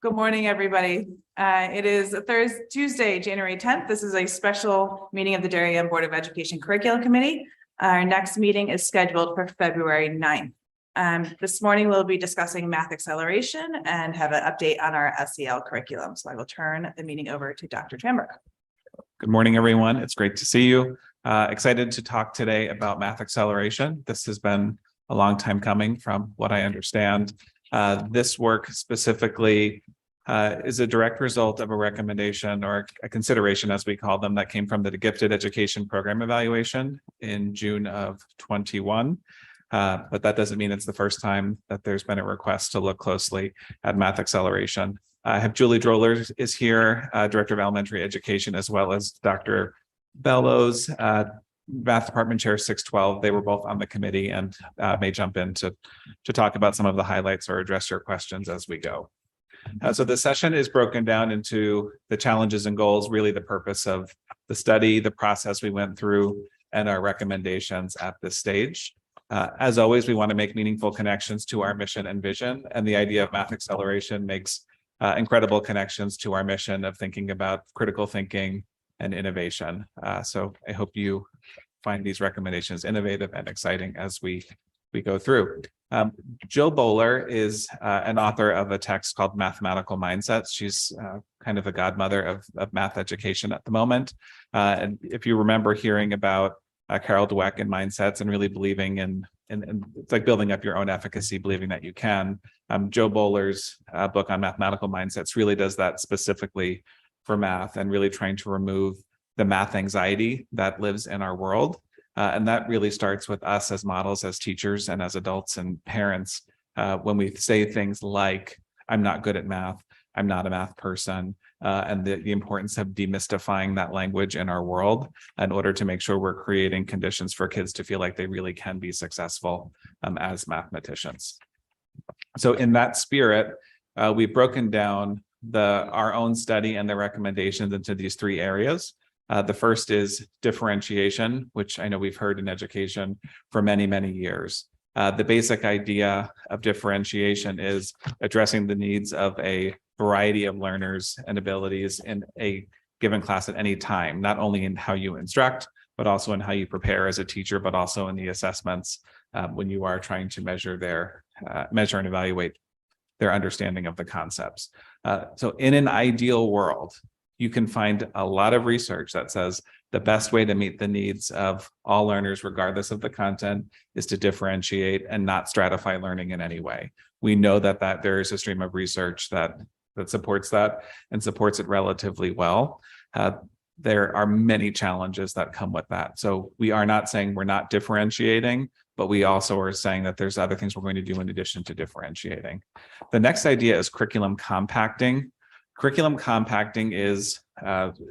Good morning, everybody. It is Tuesday, January 10th. This is a special meeting of the Darien Board of Education Curriculum Committee. Our next meeting is scheduled for February 9th. This morning, we'll be discussing math acceleration and have an update on our SEL curriculum. So I will turn the meeting over to Dr. Tramberg. Good morning, everyone. It's great to see you. Excited to talk today about math acceleration. This has been a long time coming from what I understand. This work specifically is a direct result of a recommendation or a consideration, as we call them, that came from the Gifted Education Program Evaluation in June of 21. But that doesn't mean it's the first time that there's been a request to look closely at math acceleration. I have Julie Droller is here, Director of Elementary Education, as well as Dr. Bellows, Math Department Chair 612. They were both on the committee and may jump in to talk about some of the highlights or address your questions as we go. So the session is broken down into the challenges and goals, really the purpose of the study, the process we went through, and our recommendations at this stage. As always, we want to make meaningful connections to our mission and vision, and the idea of math acceleration makes incredible connections to our mission of thinking about critical thinking and innovation. So I hope you find these recommendations innovative and exciting as we go through. Jill Bowler is an author of a text called Mathematical Mindsets. She's kind of the godmother of math education at the moment. And if you remember hearing about Carol Dweck and mindsets and really believing in it's like building up your own efficacy, believing that you can. Joe Bowler's book on mathematical mindsets really does that specifically for math and really trying to remove the math anxiety that lives in our world. And that really starts with us as models, as teachers and as adults and parents. When we say things like, I'm not good at math, I'm not a math person, and the importance of demystifying that language in our world in order to make sure we're creating conditions for kids to feel like they really can be successful as mathematicians. So in that spirit, we've broken down our own study and the recommendations into these three areas. The first is differentiation, which I know we've heard in education for many, many years. The basic idea of differentiation is addressing the needs of a variety of learners and abilities in a given class at any time, not only in how you instruct, but also in how you prepare as a teacher, but also in the assessments when you are trying to measure and evaluate their understanding of the concepts. So in an ideal world, you can find a lot of research that says the best way to meet the needs of all learners, regardless of the content, is to differentiate and not stratify learning in any way. We know that there is a stream of research that supports that and supports it relatively well. There are many challenges that come with that. So we are not saying we're not differentiating, but we also are saying that there's other things we're going to do in addition to differentiating. The next idea is curriculum compacting. Curriculum compacting is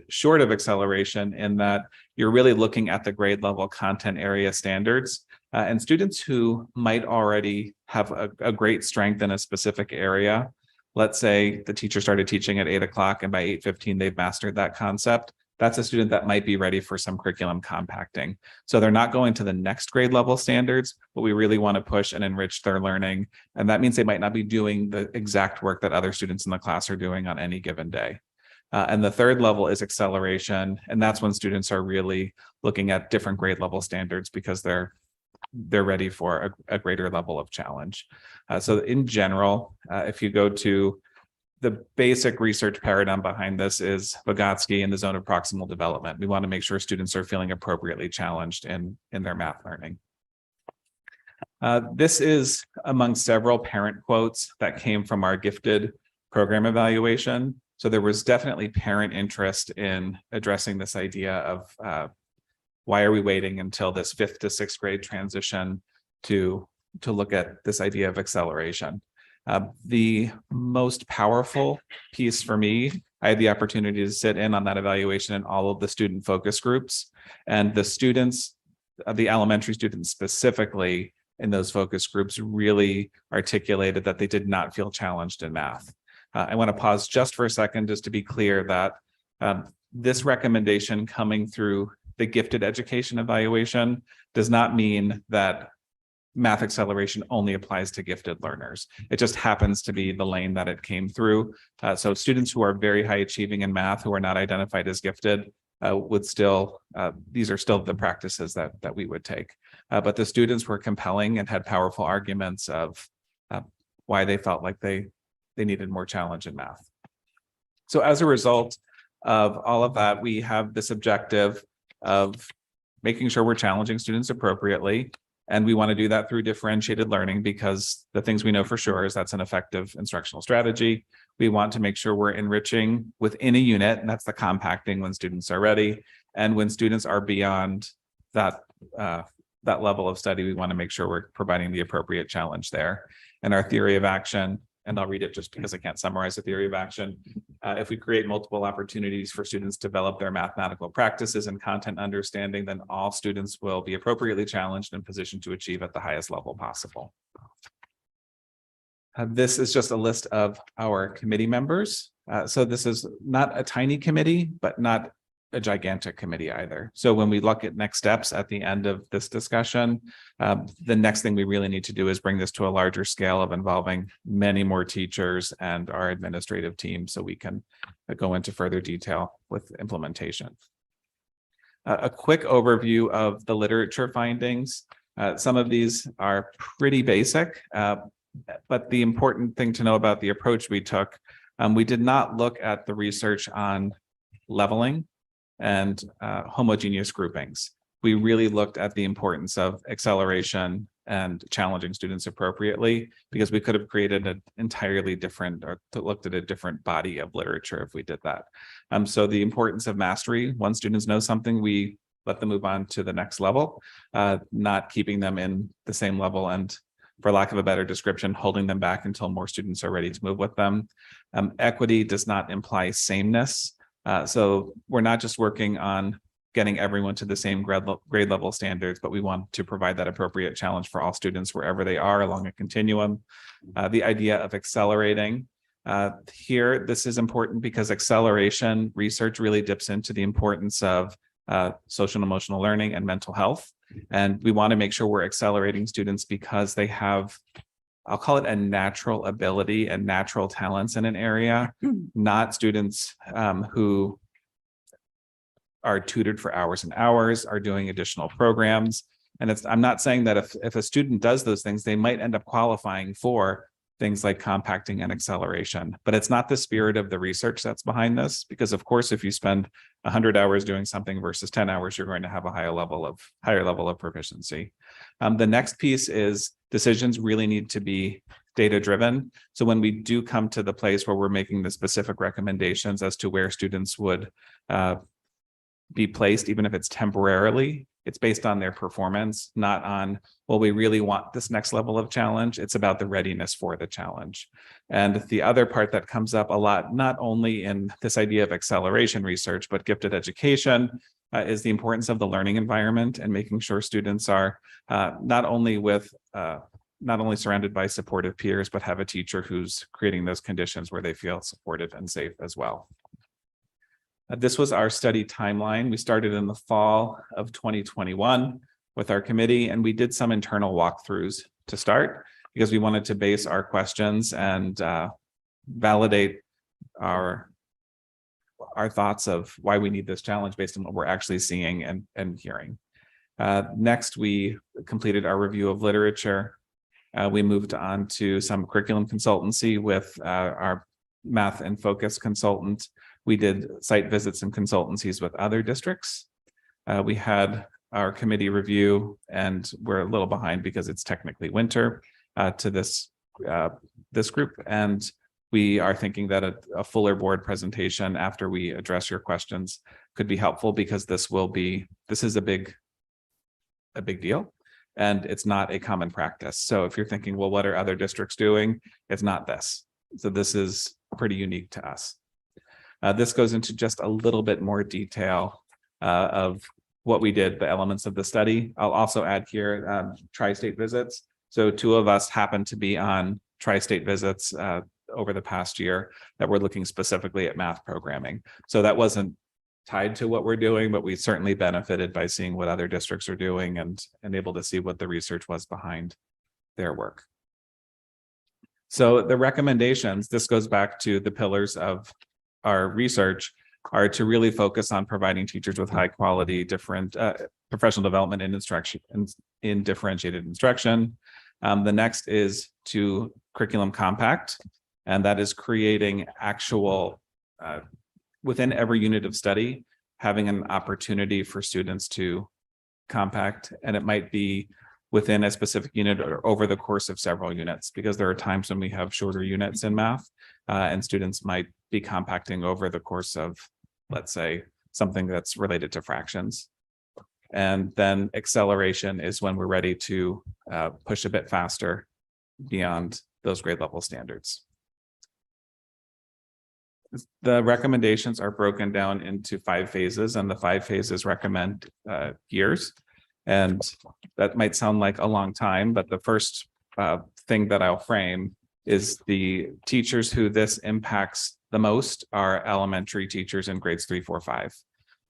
short of acceleration in that you're really looking at the grade level content area standards and students who might already have a great strength in a specific area. Let's say the teacher started teaching at 8 o'clock and by 8:15 they've mastered that concept. That's a student that might be ready for some curriculum compacting. So they're not going to the next grade level standards, but we really want to push and enrich their learning. And that means they might not be doing the exact work that other students in the class are doing on any given day. And the third level is acceleration. And that's when students are really looking at different grade level standards because they're ready for a greater level of challenge. So in general, if you go to the basic research paradigm behind this is Vygotsky and the zone of proximal development. We want to make sure students are feeling appropriately challenged in their math learning. This is among several parent quotes that came from our gifted program evaluation. So there was definitely parent interest in addressing this idea of why are we waiting until this 5th to 6th grade transition to look at this idea of acceleration. The most powerful piece for me, I had the opportunity to sit in on that evaluation in all of the student focus groups, and the students, the elementary students specifically in those focus groups really articulated that they did not feel challenged in math. I want to pause just for a second just to be clear that this recommendation coming through the gifted education evaluation does not mean that math acceleration only applies to gifted learners. It just happens to be the lane that it came through. So students who are very high achieving in math, who are not identified as gifted, would still, these are still the practices that we would take. But the students were compelling and had powerful arguments of why they felt like they needed more challenge in math. So as a result of all of that, we have this objective of making sure we're challenging students appropriately. And we want to do that through differentiated learning, because the things we know for sure is that's an effective instructional strategy. We want to make sure we're enriching within a unit, and that's the compacting when students are ready. And when students are beyond that, that level of study, we want to make sure we're providing the appropriate challenge there. And our theory of action, and I'll read it just because I can't summarize the theory of action. If we create multiple opportunities for students to develop their mathematical practices and content understanding, then all students will be appropriately challenged and positioned to achieve at the highest level possible. This is just a list of our committee members. So this is not a tiny committee, but not a gigantic committee either. So when we look at next steps at the end of this discussion, the next thing we really need to do is bring this to a larger scale of involving many more teachers and our administrative team, so we can go into further detail with implementation. A quick overview of the literature findings. Some of these are pretty basic, but the important thing to know about the approach we took, we did not look at the research on leveling and homogeneous groupings. We really looked at the importance of acceleration and challenging students appropriately, because we could have created an entirely different, or looked at a different body of literature if we did that. So the importance of mastery: once students know something, we let them move on to the next level, not keeping them in the same level, and for lack of a better description, holding them back until more students are ready to move with them. Equity does not imply sameness. So we're not just working on getting everyone to the same grade level standards, but we want to provide that appropriate challenge for all students wherever they are along a continuum. The idea of accelerating. Here, this is important because acceleration research really dips into the importance of social and emotional learning and mental health. And we want to make sure we're accelerating students because they have, I'll call it, a natural ability and natural talents in an area, not students who are tutored for hours and hours, are doing additional programs. And I'm not saying that if a student does those things, they might end up qualifying for things like compacting and acceleration, but it's not the spirit of the research that's behind this, because of course, if you spend 100 hours doing something versus 10 hours, you're going to have a higher level of proficiency. The next piece is decisions really need to be data driven. So when we do come to the place where we're making the specific recommendations as to where students would be placed, even if it's temporarily, it's based on their performance, not on, well, we really want this next level of challenge. It's about the readiness for the challenge. And the other part that comes up a lot, not only in this idea of acceleration research, but gifted education, is the importance of the learning environment and making sure students are not only surrounded by supportive peers, but have a teacher who's creating those conditions where they feel supported and safe as well. This was our study timeline. We started in the fall of 2021 with our committee, and we did some internal walkthroughs to start because we wanted to base our questions and validate our thoughts of why we need this challenge based on what we're actually seeing and hearing. Next, we completed our review of literature. We moved on to some curriculum consultancy with our math and focus consultant. We did site visits and consultancies with other districts. We had our committee review, and we're a little behind because it's technically winter to this group. And we are thinking that a fuller board presentation after we address your questions could be helpful, because this is a big deal, and it's not a common practice. So if you're thinking, well, what are other districts doing? It's not this. So this is pretty unique to us. This goes into just a little bit more detail of what we did, the elements of the study. I'll also add here tri-state visits. So 2 of us happen to be on tri-state visits over the past year that were looking specifically at math programming. So that wasn't tied to what we're doing, but we certainly benefited by seeing what other districts are doing and able to see what the research was behind their work. So the recommendations, this goes back to the pillars of our research, are to really focus on providing teachers with high quality different professional development and instruction in differentiated instruction. The next is to curriculum compact, and that is creating actual within every unit of study, having an opportunity for students to compact, and it might be within a specific unit or over the course of several units, because there are times when we have shorter units in math and students might be compacting over the course of, let's say, something that's related to fractions. And then acceleration is when we're ready to push a bit faster beyond those grade level standards. The recommendations are broken down into 5 phases, and the 5 phases recommend years. And that might sound like a long time, but the first thing that I'll frame is the teachers who this impacts the most are elementary teachers in grades 3, 4, 5.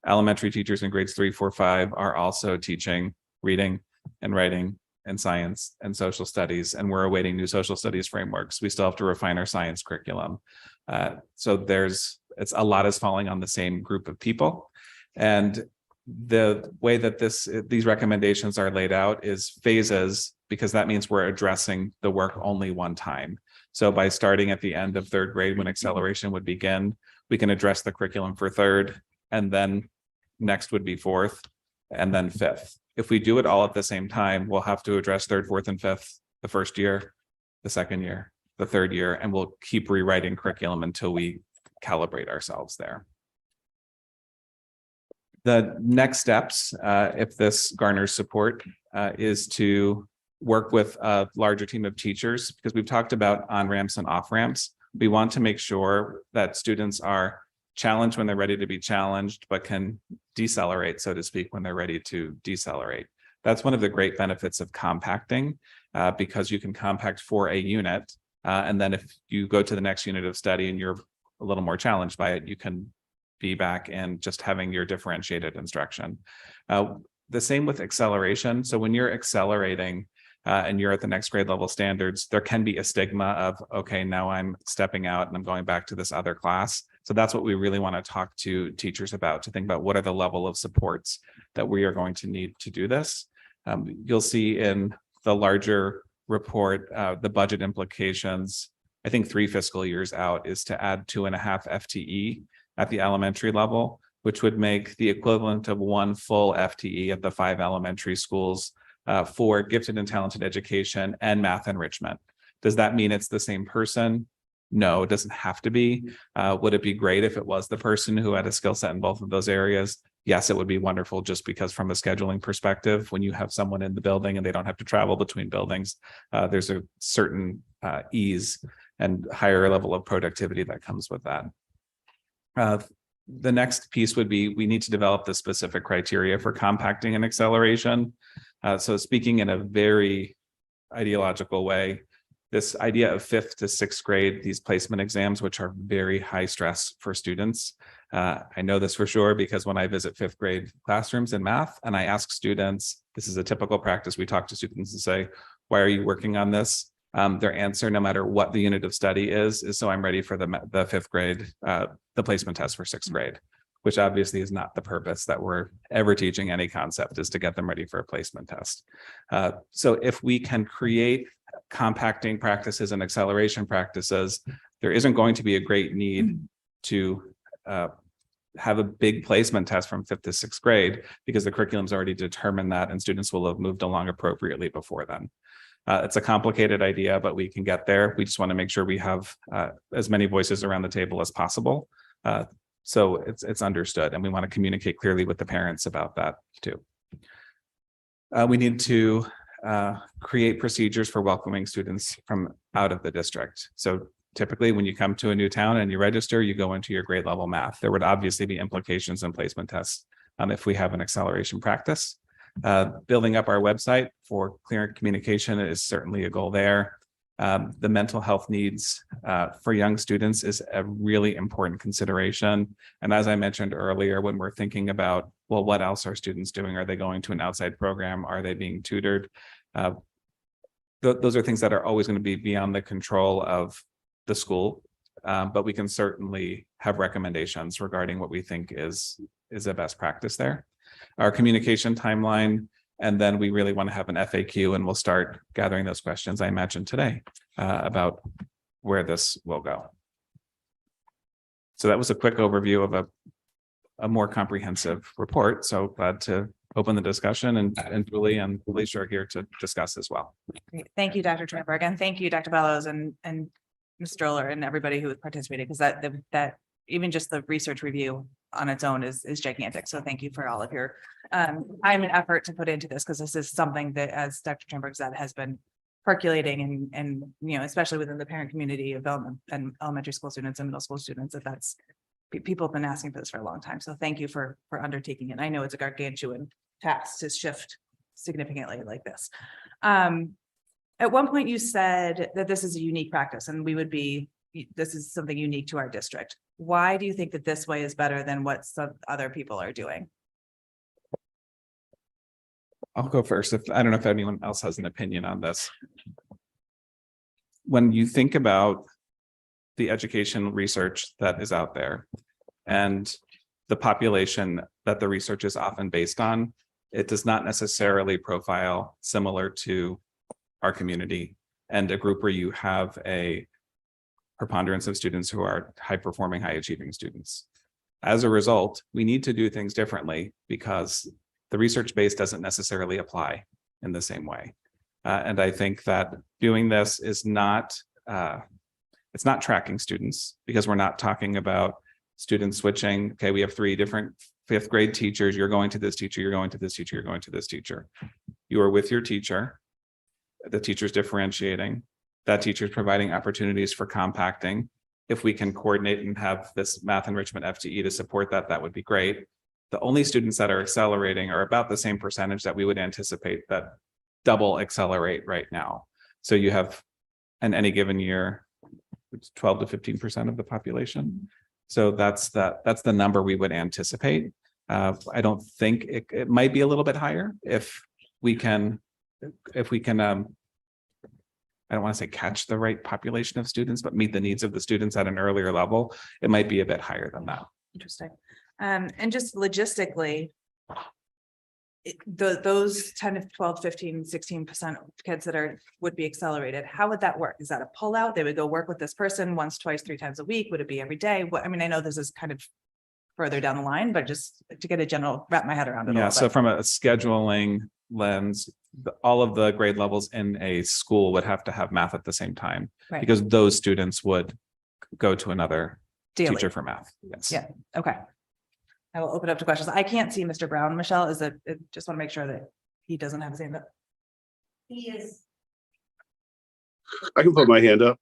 Elementary teachers in grades 3, 4, 5 are also teaching reading and writing and science and social studies, and we're awaiting new social studies frameworks. We still have to refine our science curriculum. So it's a lot is falling on the same group of people. And the way that these recommendations are laid out is phases, because that means we're addressing the work only one time. So by starting at the end of 3rd grade when acceleration would begin, we can address the curriculum for 3rd, and then next would be 4th, and then 5th. If we do it all at the same time, we'll have to address 3rd, 4th, and 5th the first year, the second year, the 3rd year, and we'll keep rewriting curriculum until we calibrate ourselves there. The next steps, if this garners support, is to work with a larger team of teachers, because we've talked about on-ramps and off-ramps. We want to make sure that students are challenged when they're ready to be challenged, but can decelerate, so to speak, when they're ready to decelerate. That's one of the great benefits of compacting, because you can compact for a unit, and then if you go to the next unit of study and you're a little more challenged by it, you can be back and just having your differentiated instruction. The same with acceleration. So when you're accelerating and you're at the next grade level standards, there can be a stigma of, okay, now I'm stepping out and I'm going back to this other class. So that's what we really want to talk to teachers about, to think about what are the level of supports that we are going to need to do this. You'll see in the larger report, the budget implications. I think 3 fiscal years out is to add 2.5 FTE at the elementary level, which would make the equivalent of 1 full FTE at the 5 elementary schools for gifted and talented education and math enrichment. Does that mean it's the same person? No, it doesn't have to be. Would it be great if it was the person who had a skill set in both of those areas? Yes, it would be wonderful, just because from a scheduling perspective, when you have someone in the building and they don't have to travel between buildings, there's a certain ease and higher level of productivity that comes with that. The next piece would be, we need to develop the specific criteria for compacting and acceleration. So speaking in a very ideological way, this idea of 5th to 6th grade, these placement exams, which are very high stress for students. I know this for sure, because when I visit 5th grade classrooms in math and I ask students, this is a typical practice, we talk to students and say, why are you working on this? Their answer, no matter what the unit of study is so I'm ready for the 5th grade, the placement test for 6th grade, which obviously is not the purpose that we're ever teaching any concept, is to get them ready for a placement test. So if we can create compacting practices and acceleration practices, there isn't going to be a great need to have a big placement test from 5th to 6th grade, because the curriculum's already determined that and students will have moved along appropriately before then. It's a complicated idea, but we can get there. We just want to make sure we have as many voices around the table as possible. So it's understood, and we want to communicate clearly with the parents about that too. We need to create procedures for welcoming students from out of the district. So typically when you come to a new town and you register, you go into your grade level math. There would obviously be implications in placement tests if we have an acceleration practice. Building up our website for clear communication is certainly a goal there. The mental health needs for young students is a really important consideration. And as I mentioned earlier, when we're thinking about, well, what else are students doing? Are they going to an outside program? Are they being tutored? Those are things that are always going to be beyond the control of the school. But we can certainly have recommendations regarding what we think is a best practice there. Our communication timeline, and then we really want to have an FAQ, and we'll start gathering those questions I mentioned today about where this will go. So that was a quick overview of a more comprehensive report. So glad to open the discussion, and Julie and Felicia are here to discuss as well. Great. Thank you, Dr. Tramberg, and thank you, Dr. Bellows and Ms. Stroller and everybody who was participating, because that even just the research review on its own is gigantic. So thank you for all of your time and effort to put into this, because this is something that, as Dr. Tramberg said, has been percolating and especially within the parent community of elementary school students and middle school students, that's people have been asking for this for a long time. So thank you for undertaking it. I know it's a gargantuan task to shift significantly like this. At one point you said that this is a unique practice and this is something unique to our district. Why do you think that this way is better than what some other people are doing? I'll go first. I don't know if anyone else has an opinion on this. When you think about the education research that is out there and the population that the research is often based on, it does not necessarily profile similar to our community and a group where you have a preponderance of students who are high performing, high achieving students. As a result, we need to do things differently because the research base doesn't necessarily apply in the same way. And I think that doing this is not, it's not tracking students, because we're not talking about students switching. Okay, we have 3 different 5th grade teachers. You're going to this teacher, you're going to this teacher, you're going to this teacher. You are with your teacher. The teacher's differentiating. That teacher is providing opportunities for compacting. If we can coordinate and have this math enrichment FTE to support that, that would be great. The only students that are accelerating are about the same percentage that we would anticipate that double accelerate right now. So you have, in any given year, 12 to 15% of the population. So that's the number we would anticipate. I don't think it might be a little bit higher if we can, I don't want to say catch the right population of students, but meet the needs of the students at an earlier level. It might be a bit higher than that. Interesting. And just logistically, those 10 to 12, 15, 16% of kids that would be accelerated, how would that work? Is that a pullout? They would go work with this person once, twice, 3 times a week? Would it be every day? I mean, I know this is kind of further down the line, but just to get a general, wrap my head around it. Yeah, so from a scheduling lens, all of the grade levels in a school would have to have math at the same time, Right. because those students would go to another Daily. teacher for math. Yes. Yeah. Okay. I will open up to questions. I can't see Mr. Brown. Michelle, just want to make sure that he doesn't have his hand up. He is. I can put my hand up.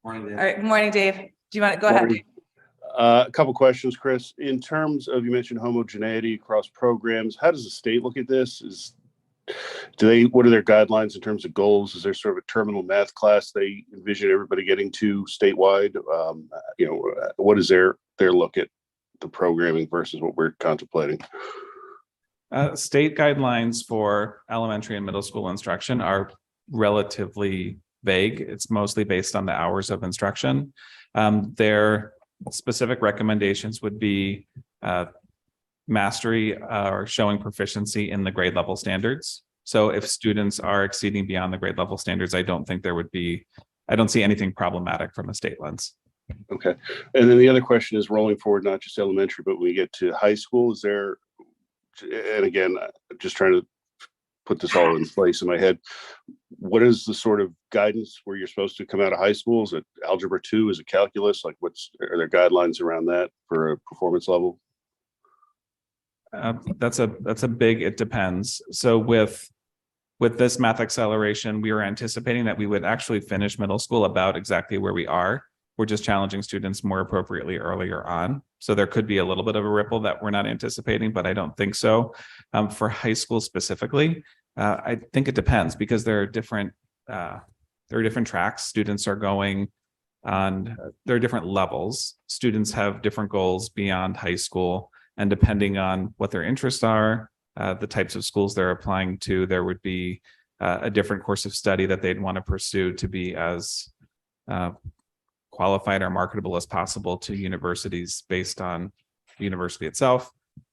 Morning, Dave. All right. Morning, Dave. Do you want to go ahead? A couple questions, Chris. In terms of, you mentioned homogeneity across programs, how does the state look at this? What are their guidelines in terms of goals? Is there sort of a terminal math class they envision everybody getting to statewide? What is their look at the programming versus what we're contemplating? State guidelines for elementary and middle school instruction are relatively vague. It's mostly based on the hours of instruction. Their specific recommendations would be mastery or showing proficiency in the grade level standards. So if students are exceeding beyond the grade level standards, I don't see anything problematic from a state lens. Okay. And then the other question is, rolling forward, not just elementary, but when we get to high school, and again, I'm just trying to put this all in place in my head. What is the sort of guidance where you're supposed to come out of high school? Is it algebra 2? Is it calculus? Like, are there guidelines around that for a performance level? That's a big, it depends. So with this math acceleration, we were anticipating that we would actually finish middle school about exactly where we are. We're just challenging students more appropriately earlier on. So there could be a little bit of a ripple that we're not anticipating, but I don't think so. For high school specifically, I think it depends, because there are different there are different tracks. Students are going on, there are different levels. Students have different goals beyond high school, and depending on what their interests are, the types of schools they're applying to, there would be a different course of study that they'd want to pursue to be as qualified or marketable as possible to universities based on the university itself,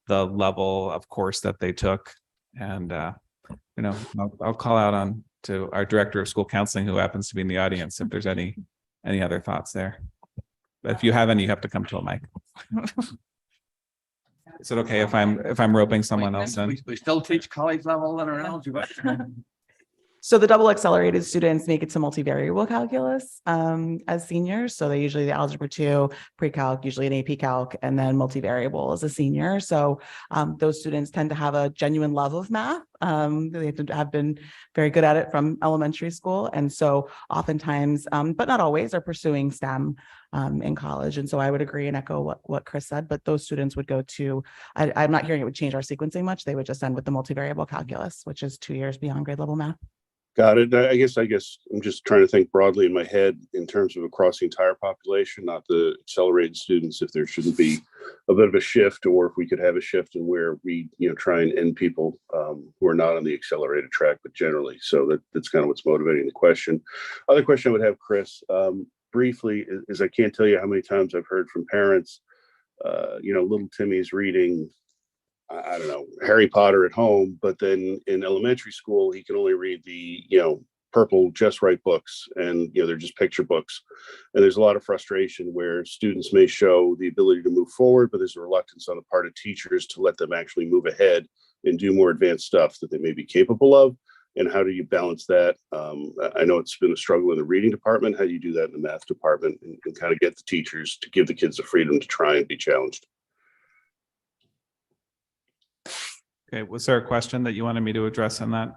the level of course that they took. And, I'll call out on to our director of school counseling, who happens to be in the audience, if there's any other thoughts there. But if you have any, you have to come to a mic. Is it okay if I'm roping someone else in? We still teach college level and our algebra. So the double accelerated students make it to multivariable calculus as seniors. So they usually the algebra 2, pre-calc, usually an AP calc, and then multivariable as a senior. So those students tend to have a genuine love of math. They have been very good at it from elementary school. And so oftentimes, but not always, are pursuing STEM in college. And so I would agree and echo what Chris said, but those students would go to, I'm not hearing it would change our sequencing much. They would just end with the multivariable calculus, which is 2 years beyond grade level math. Got it. I guess I'm just trying to think broadly in my head in terms of across the entire population, not the accelerated students, if there shouldn't be a bit of a shift, or if we could have a shift in where we, try and end people who are not on the accelerated track, but generally. So that's kind of what's motivating the question. Other question I would have, Chris, briefly, is I can't tell you how many times I've heard from parents, little Timmy's reading, I don't know, Harry Potter at home, but then in elementary school, he can only read the, purple Just Right books, and, they're just picture books. And there's a lot of frustration where students may show the ability to move forward, but there's a reluctance on the part of teachers to let them actually move ahead and do more advanced stuff that they may be capable of. And how do you balance that? I know it's been a struggle in the reading department. How do you do that in the math department and kind of get the teachers to give the kids the freedom to try and be challenged? Okay, was there a question that you wanted me to address on that?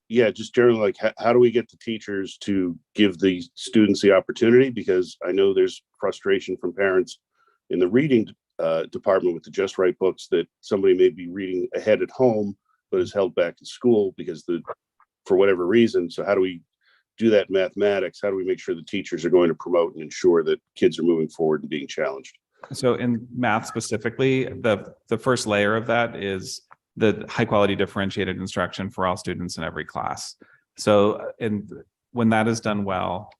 Yeah, just generally, like, how do we get the teachers to give the students the opportunity? Because I know there's frustration from parents in the reading department with the Just Right books that somebody may be reading ahead at home, but is held back in school because for whatever reason. So how do we do that in mathematics? How do we make sure the teachers are going to promote and ensure that kids are moving forward and being challenged? So in math specifically, the first layer of that is the high quality differentiated instruction for all students in every class. So when that is done well,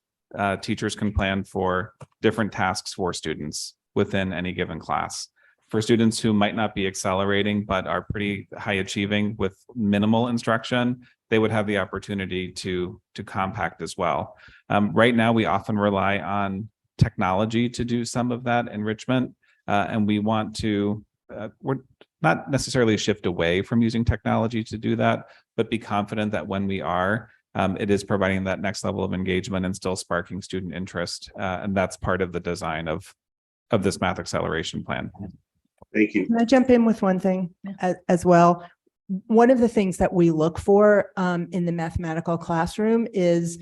teachers can plan for different tasks for students within any given class. For students who might not be accelerating, but are pretty high achieving with minimal instruction, they would have the opportunity to compact as well. Right now, we often rely on technology to do some of that enrichment. And we want to, we're not necessarily shift away from using technology to do that, but be confident that when we are, it is providing that next level of engagement and still sparking student interest. And that's part of the design of this math acceleration plan. Thank you. Can I jump in with one thing as well? One of the things that we look for in the mathematical classroom is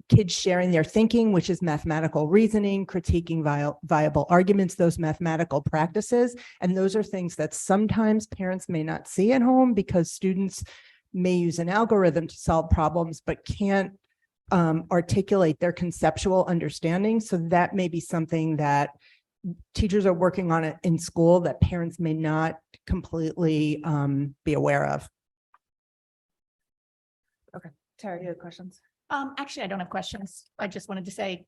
kids sharing their thinking, which is mathematical reasoning, critiquing viable arguments, those mathematical practices. And those are things that sometimes parents may not see at home because students may use an algorithm to solve problems, but can't articulate their conceptual understanding. So that may be something that teachers are working on it in school that parents may not completely be aware of. Okay, Tara, you have questions? Actually, I don't have questions. I just wanted to say,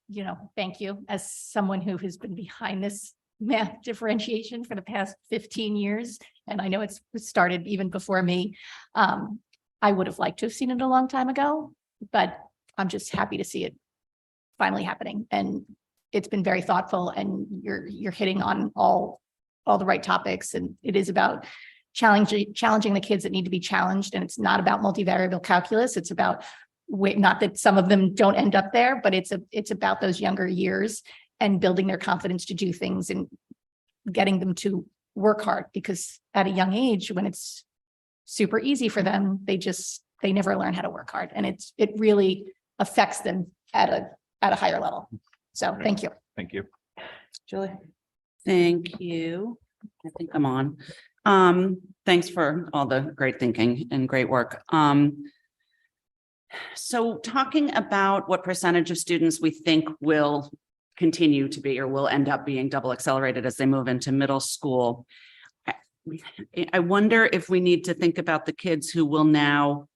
thank you as someone who has been behind this math differentiation for the past 15 years. And I know it's started even before me. I would have liked to have seen it a long time ago, but I'm just happy to see it finally happening. And it's been very thoughtful, and you're hitting on all the right topics. And it is about challenging the kids that need to be challenged. And it's not about multivariable calculus. It's about, not that some of them don't end up there, but it's about those younger years and building their confidence to do things and getting them to work hard, because at a young age, when it's super easy for them, they never learn how to work hard, and it really affects them at a higher level. So thank you. Thank you. Julie? Thank you. I think I'm on. Thanks for all the great thinking and great work. So talking about what percentage of students we think will continue to be or will end up being double accelerated as they move into middle school. I wonder if we need to think about the kids who will now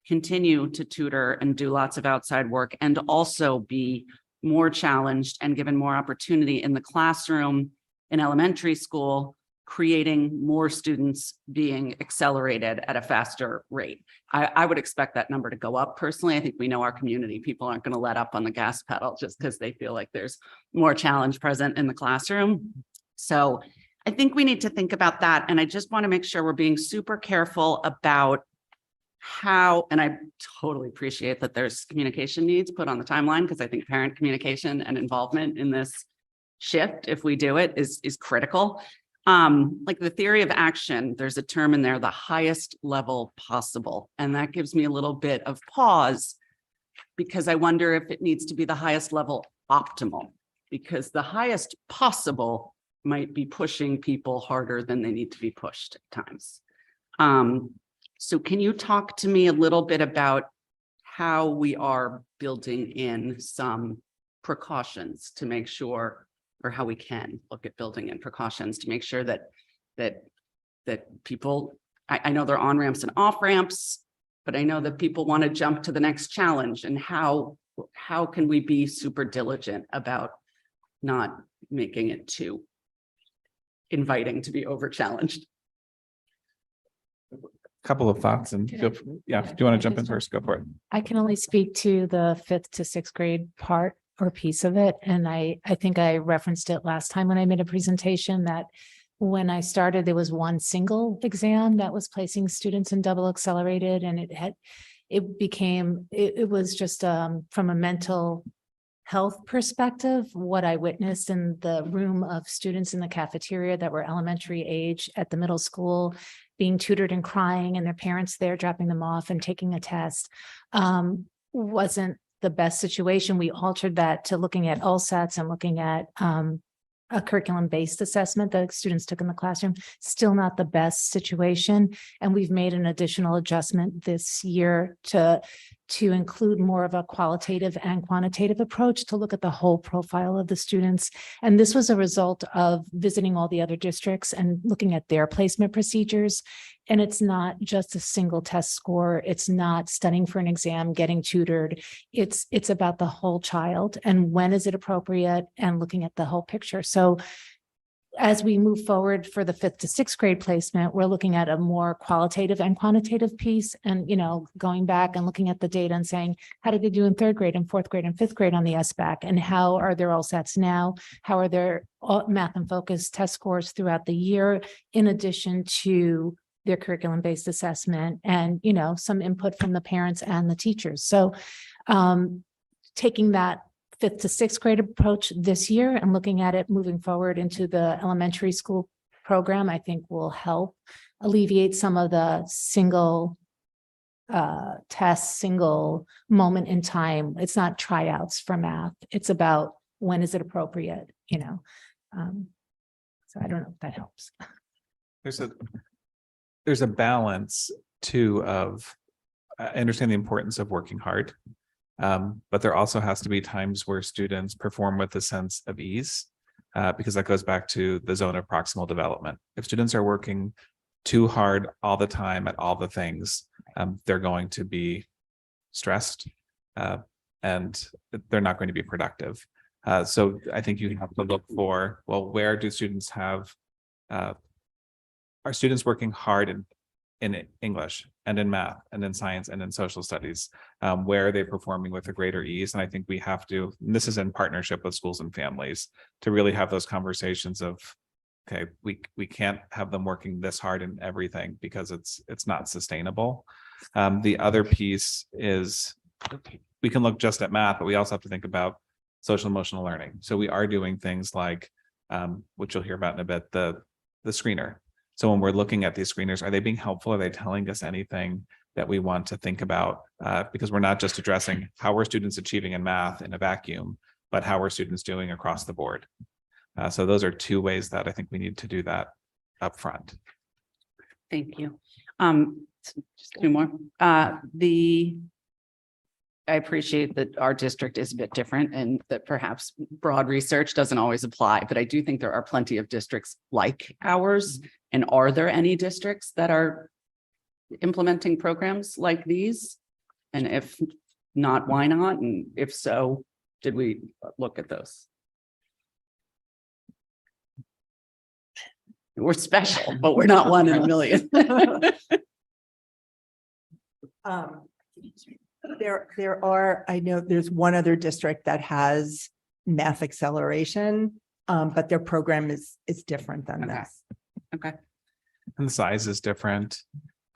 continue to tutor and do lots of outside work and also be more challenged and given more opportunity in the classroom in elementary school, creating more students being accelerated at a faster rate. I would expect that number to go up personally. I think we know our community, people aren't going to let up on the gas pedal just because they feel like there's more challenge present in the classroom. So I think we need to think about that. And I just want to make sure we're being super careful about how, and I totally appreciate that there's communication needs put on the timeline, because I think parent communication and involvement in this shift, if we do it, is critical. Like the theory of action, there's a term in there, the highest level possible. And that gives me a little bit of pause, because I wonder if it needs to be the highest level optimal, because the highest possible might be pushing people harder than they need to be pushed at times. So can you talk to me a little bit about how we are building in some precautions to make sure, or how we can look at building in precautions to make sure that people, I know they're on ramps and off ramps, but I know that people want to jump to the next challenge, and how can we be super diligent about not making it too inviting to be over challenged? Couple of thoughts and if you want to jump in first, go for it. I can only speak to the 5th to 6th grade part or piece of it. And I think I referenced it last time when I made a presentation that when I started, there was one single exam that was placing students in double accelerated, and it was just from a mental health perspective, what I witnessed in the room of students in the cafeteria that were elementary age at the middle school, being tutored and crying, and their parents there dropping them off and taking a test, wasn't the best situation. We altered that to looking at LSATs and looking at a curriculum-based assessment that students took in the classroom. Still not the best situation. And we've made an additional adjustment this year to include more of a qualitative and quantitative approach to look at the whole profile of the students. And this was a result of visiting all the other districts and looking at their placement procedures. And it's not just a single test score. It's not studying for an exam, getting tutored. It's about the whole child and when is it appropriate, and looking at the whole picture. So as we move forward for the 5th to 6th grade placement, we're looking at a more qualitative and quantitative piece, and, going back and looking at the data and saying, how did they do in 3rd grade and 4th grade and 5th grade on the SBAC? And how are their LSATs now? How are their math and focus test scores throughout the year, in addition to their curriculum-based assessment and, some input from the parents and the teachers. So taking that 5th to 6th grade approach this year and looking at it moving forward into the elementary school program, I think will help alleviate some of the single tests, single moment in time. It's not tryouts for math. It's about when is it appropriate, So I don't know if that helps. There's a balance too of I understand the importance of working hard. But there also has to be times where students perform with a sense of ease, because that goes back to the zone of proximal development. If students are working too hard all the time at all the things, they're going to be stressed and they're not going to be productive. So I think you have to look for, well, where do students have, are students working hard in English and in math and in science and in social studies, where are they performing with a greater ease? And I think we have to, and this is in partnership with schools and families, to really have those conversations of, okay, we can't have them working this hard in everything because it's not sustainable. The other piece is we can look just at math, but we also have to think about social emotional learning. So we are doing things like, which you'll hear about in a bit, the screener. So when we're looking at these screeners, are they being helpful? Are they telling us anything that we want to think about? Because we're not just addressing how are students achieving in math in a vacuum, but how are students doing across the board? So those are two ways that I think we need to do that up front. Thank you. Just two more. I appreciate that our district is a bit different and that perhaps broad research doesn't always apply, but I do think there are plenty of districts like ours. And are there any districts that are implementing programs like these? And if not, why not? And if so, did we look at those? We're special, but we're not one in a million. There are, I know there's one other district that has math acceleration, but their program is different than Okay. this. Okay. And the size is different.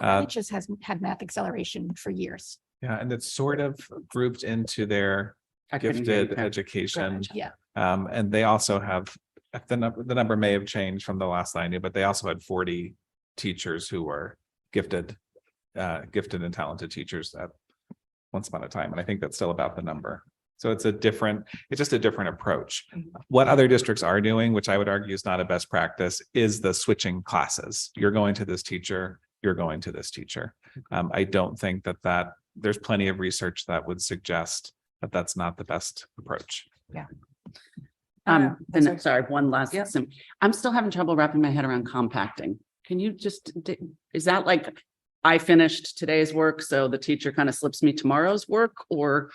It just has had math acceleration for years. Yeah, and it's sort of grouped into their I couldn't hear you. gifted education. Yeah. And they also have, the number may have changed from the last I knew, but they also had 40 teachers who were gifted and talented teachers at once upon a time. And I think that's still about the number. So it's just a different approach. What other districts are doing, which I would argue is not a best practice, is the switching classes. You're going to this teacher, you're going to this teacher. I don't think that there's plenty of research that would suggest that that's not the best approach. Sorry, one last. Thing. I'm still having trouble wrapping my head around compacting. Can you is that like I finished today's work, so the teacher kind of slips me tomorrow's work, or?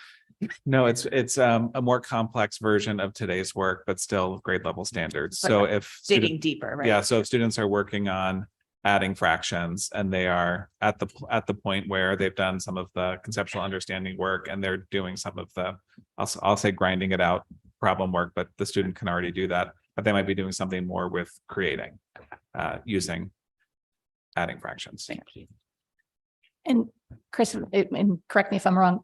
No, it's a more complex version of today's work, but still grade level standards. So if Digging deeper, right? yeah, so if students are working on adding fractions and they are at the point where they've done some of the conceptual understanding work and they're doing some of the, I'll say grinding it out problem work, but the student can already do that, but they might be doing something more with creating, using adding fractions. Thank you. And Chris, and correct me if I'm wrong,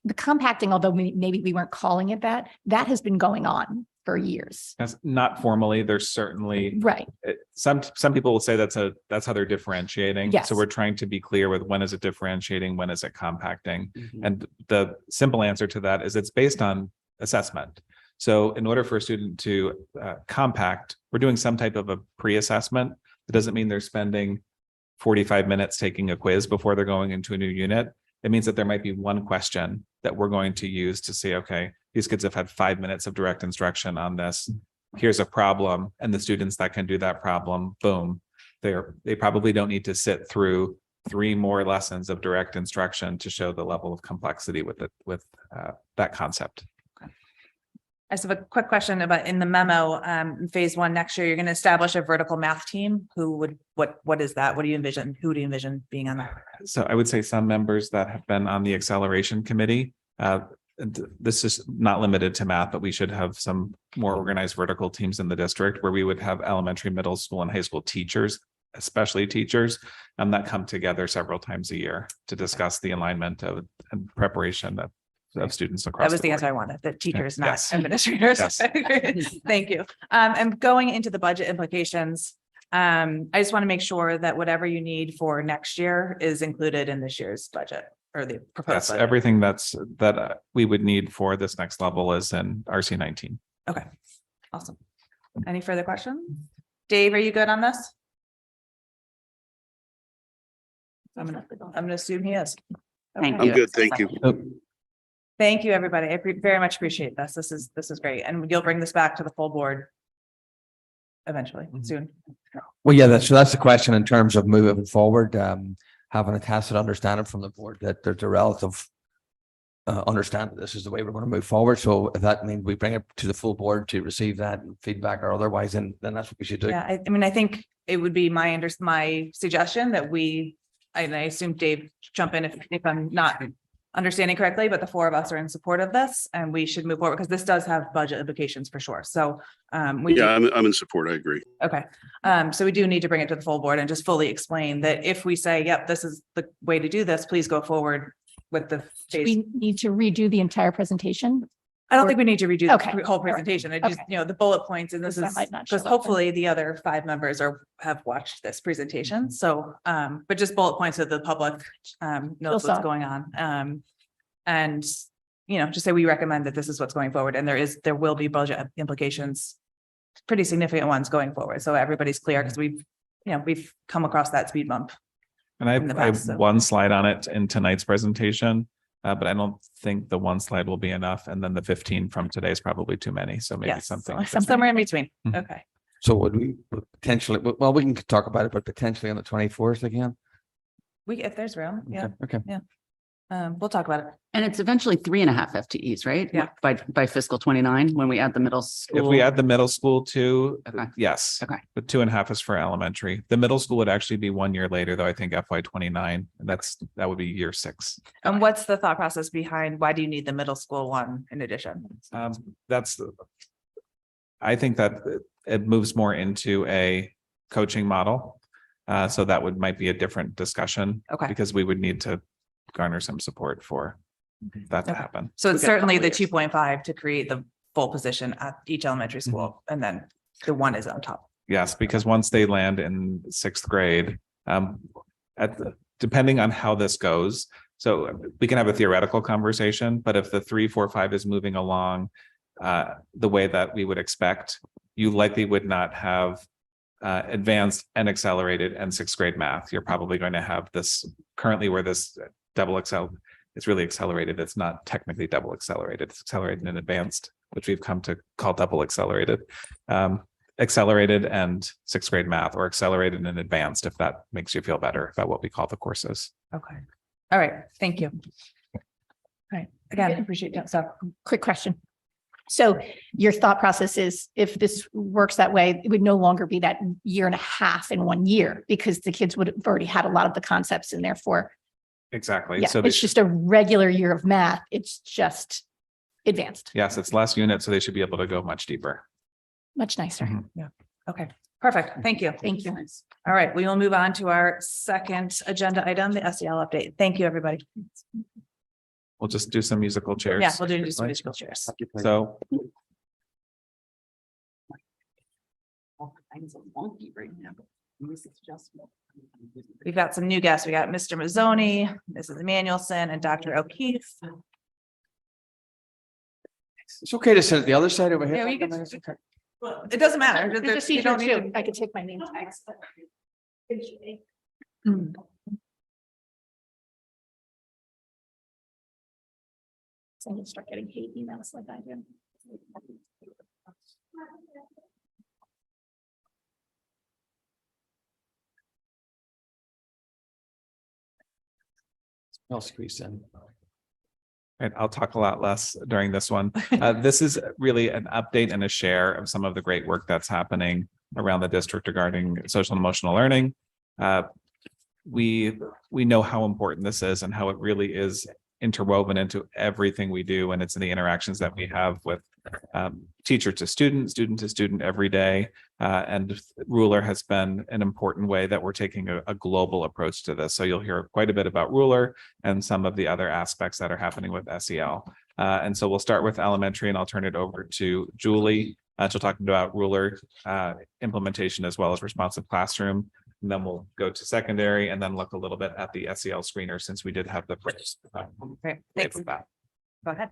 the compacting, although maybe we weren't calling it that has been going on for years. That's not formally, there's certainly Right. some people will say that's how they're differentiating. Yes. So we're trying to be clear with when is it differentiating, when is it compacting? Mhm. And the simple answer to that is it's based on assessment. So in order for a student to compact, we're doing some type of a pre-assessment. It doesn't mean they're spending 45 minutes taking a quiz before they're going into a new unit. It means that there might be one question that we're going to use to say, okay, these kids have had 5 minutes of direct instruction on this. Here's a problem. And the students that can do that problem, boom, they probably don't need to sit through 3 more lessons of direct instruction to show the level of complexity with that concept. I just have a quick question about in the memo, in phase 1 next year, you're going to establish a vertical math team. What is that? What do you envision? Who do you envision being on that? So I would say some members that have been on the acceleration committee, this is not limited to math, but we should have some more organized vertical teams in the district where we would have elementary, middle school and high school teachers, especially teachers, that come together several times a year to discuss the alignment of and preparation of students across. That was the answer I wanted, that teachers, not Yes. administrators. Yes. Thank you. And going into the budget implications, I just want to make sure that whatever you need for next year is included in this year's budget or the proposed Yes, budget. everything that we would need for this next level is in RC 19. Okay, awesome. Any further questions? Dave, are you good on this? I'm gonna assume he is. Thank Okay. I'm good, thank you. Thank you, everybody. I very much appreciate this. This is great. And you'll bring this back to the full board eventually, soon. Well, yeah, that's the question in terms of moving forward, having a tacit understanding from the board that there's a relative understanding this is the way we're going to move forward. So if that means we bring it to the full board to receive that feedback or otherwise, then that's what we should do. Yeah, I mean, I think it would be my suggestion that and I assume Dave jump in if I'm not understanding correctly, but the 4 of us are in support of this and we should move forward because this does have budget implications for sure. So I'm in support. I agree. okay. So we do need to bring it to the full board and just fully explain that if we say, yep, this is the way to do this, please go forward with the phase. We need to redo the entire presentation. I don't think we need to redo Okay. the whole All right. presentation. I just, Okay. the bullet points and this That is might not show because up then. hopefully the other 5 members have watched this presentation. So, but just bullet points so the public knows saw what's it. going on. And, just say we recommend that this is what's going forward and there will be budget implications, pretty significant ones going forward. So everybody's clear because we've we've come across that speed bump. And I in the I have past, so. one slide on it in tonight's presentation, but I don't think the one slide will be enough. And then the 15 from today is probably too many. So maybe Yes, something. somewhere in between. Mhm. Okay. So would we potentially, well, we can talk about it, but potentially on the 24th again? If there's room, yeah, Okay. we'll talk about it. And it's eventually 3.5 FTEs, right? Yeah. By fiscal 29, when we add the middle school. If we add the middle school too, Okay. yes. Okay. But 2.5 is for elementary. The middle school would actually be 1 year later, though. I think FY 29. That would be year 6. And what's the thought process behind why do you need the middle school one in addition? I think that it moves more into a coaching model. So that might be a different discussion. Okay. Because we would need to garner some support for that to Okay. happen. So it's Okay. certainly the 2.5 to create the full position at each elementary school, and then the one is on top. Yes, because once they land in 6th grade, depending on how this goes, so we can have a theoretical conversation, but if the 3, 4, 5 is moving along the way that we would expect, you likely would not have advanced and accelerated and 6th grade math. You're probably going to have this currently where this double it's really accelerated. It's not technically double accelerated. It's accelerated and advanced, which we've come to call double accelerated. Accelerated and 6th grade math, or accelerated and advanced, if that makes you feel better about what we call the courses. Okay. All right. Thank you. All right. Again, appreciate that. So Quick question. So your thought process is if this works that way, it would no longer be that 1.5 years in 1 year because the kids would have already had a lot of the concepts and therefore, Exactly. yeah, So it's just a regular year of math. It's just advanced, yes, it's less units, so they should be able to go much deeper. much nicer. Mhm. okay, perfect. Thank you. Thank you. All right, we will move on to our second agenda item, the SEL update. Thank you, everybody. We'll just do some musical chairs. Yeah, we'll do just musical chairs. So We've got some new guests. We got Mr. Mazzoni, Mrs. Emmanuelson, and Dr. O'Keefe. It's okay to sit at the other side over here. Yeah, you can- It doesn't matter. There's a You procedure don't need too. to- I could take my name tags. So I'm gonna start getting hate emails like I do. I'll squeeze in. and I'll talk a lot less during this one. This is really an update and a share of some of the great work that's happening around the district regarding social and emotional learning. We know how important this is and how it really is interwoven into everything we do. And it's in the interactions that we have with teacher to student, student to student every day. And Ruler has been an important way that we're taking a global approach to this. So you'll hear quite a bit about Ruler and some of the other aspects that are happening with SEL. And so we'll start with elementary and I'll turn it over to Julie. She'll talk about Ruler implementation as well as responsive classroom. And then we'll go to secondary and then look a little bit at the SEL screener since we did have the first. Great, thanks. Go ahead.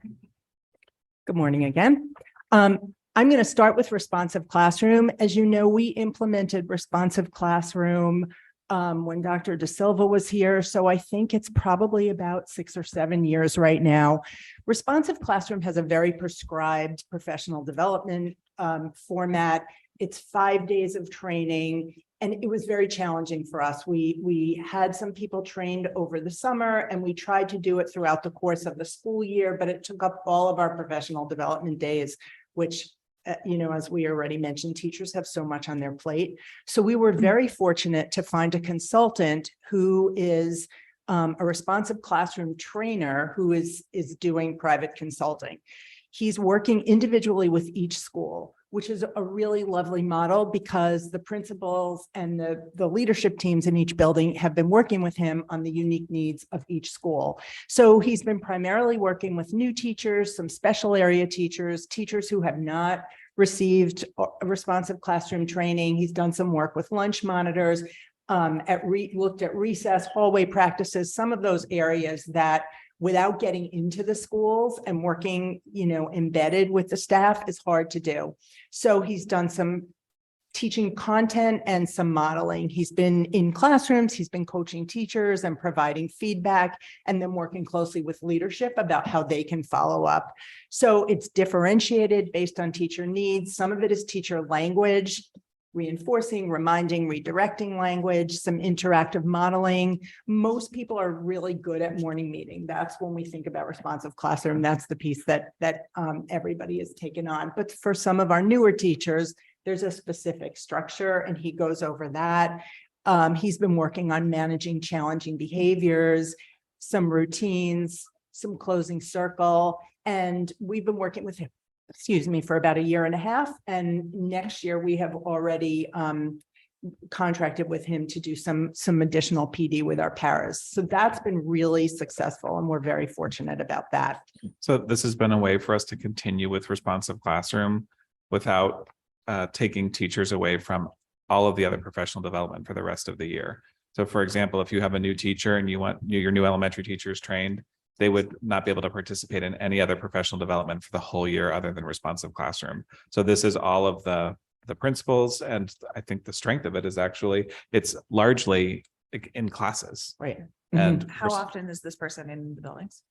Good morning again. I'm going to start with responsive classroom. As you know, we implemented responsive classroom when Dr. De Silva was here. So I think it's probably about 6 or 7 years right now. Responsive classroom has a very prescribed professional development format. It's 5 days of training. And it was very challenging for us. We had some people trained over the summer and we tried to do it throughout the course of the school year, but it took up all of our professional development days, which, as we already mentioned, teachers have so much on their plate. So we were very fortunate to find a consultant who is a responsive classroom trainer who is doing private consulting. He's working individually with each school, which is a really lovely model because the principals and the leadership teams in each building have been working with him on the unique needs of each school. So he's been primarily working with new teachers, some special area teachers, teachers who have not received a responsive classroom training. He's done some work with lunch monitors, looked at recess, hallway practices, some of those areas that without getting into the schools and working, embedded with the staff is hard to do. So he's done some teaching content and some modeling. He's been in classrooms, he's been coaching teachers and providing feedback, and then working closely with leadership about how they can follow up. So it's differentiated based on teacher needs. Some of it is teacher language, reinforcing, reminding, redirecting language, some interactive modeling. Most people are really good at morning meeting. That's when we think about responsive classroom. That's the piece that everybody has taken on. But for some of our newer teachers, there's a specific structure, and he goes over that. He's been working on managing challenging behaviors, some routines, some closing circle, and we've been working with him, for about 1.5 years. And next year we have already contracted with him to do some additional PD with our paras. So that's been really successful, and we're very fortunate about that. So this has been a way for us to continue with responsive classroom without taking teachers away from all of the other professional development for the rest of the year. So for example, if you have a new teacher and you want your new elementary teachers trained, they would not be able to participate in any other professional development for the whole year other than responsive classroom. So this is all of the principles, and I think the strength of it is actually it's largely in classes. Right. And How often is this person in the buildings?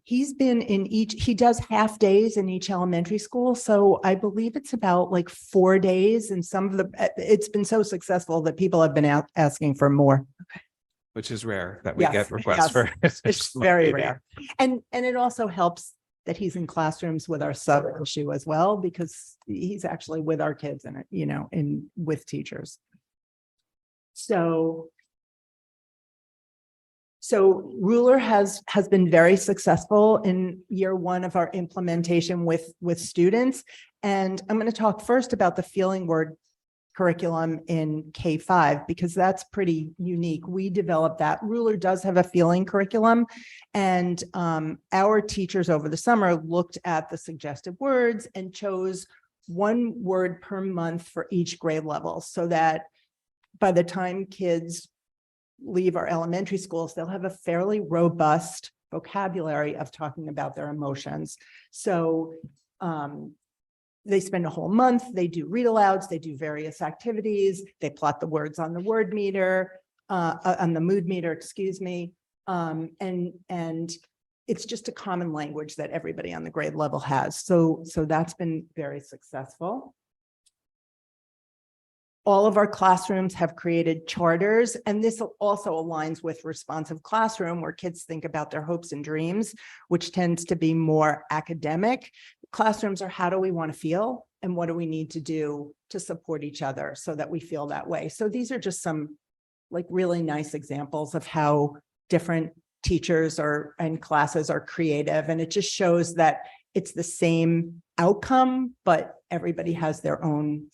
He's been in he does half days in each elementary school. So I believe it's about like 4 days, and it's been so successful that people have been asking for more. which is rare that we Yes, get requests for. It's very rare. And it also helps that he's in classrooms with our sub issue as well, because he's actually with our kids and, with teachers. So Ruler has been very successful in year 1 of our implementation with students. And I'm going to talk first about the feeling word curriculum in K-5, because that's pretty unique. We developed that. Ruler does have a feeling curriculum, and our teachers over the summer looked at the suggested words and chose 1 word per month for each grade level, so that by the time kids leave our elementary schools, they'll have a fairly robust vocabulary of talking about their emotions. So they spend a whole month, they do read alouds, they do various activities, they plot the words on the word meter, on the mood meter, and it's just a common language that everybody on the grade level has. So that's been very successful. All of our classrooms have created charters, and this also aligns with responsive classroom, where kids think about their hopes and dreams, which tends to be more academic. Classrooms are, how do we want to feel, and what do we need to do to support each other so that we feel that way? So these are just some really nice examples of how different teachers and classes are creative, and it just shows that it's the same outcome, but everybody has their own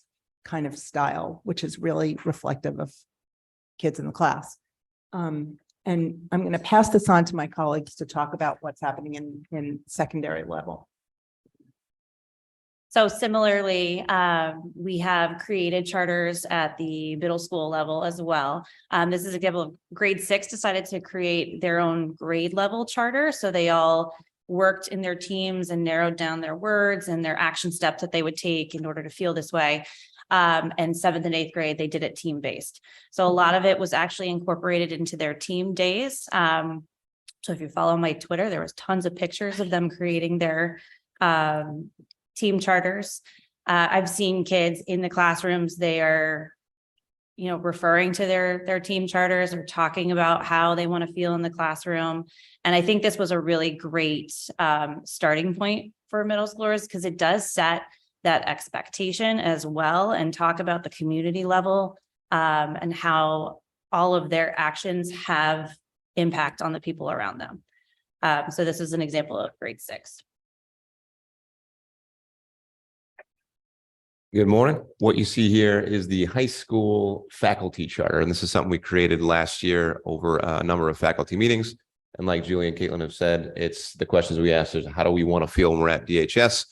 kind of style, which is really reflective of kids in the class. And I'm going to pass this on to my colleagues to talk about what's happening in secondary level. So similarly, we have created charters at the middle school level as well. This is an example of grade 6 decided to create their own grade level charter. So they all worked in their teams and narrowed down their words and their action steps that they would take in order to feel this way. And 7th and 8th grade, they did it team-based. So a lot of it was actually incorporated into their team days. So if you follow my Twitter, there was tons of pictures of them creating their team charters. I've seen kids in the classrooms, they are, referring to their team charters or talking about how they want to feel in the classroom. And I think this was a really great starting point for middle schoolers, because it does set that expectation as well, and talk about the community level and how all of their actions have impact on the people around them. So this is an example of grade 6. Good morning. What you see here is the high school faculty charter, and this is something we created last year over a number of faculty meetings. And like Julie and Caitlin have said, it's the questions we asked is, how do we want to feel when we're at DHS?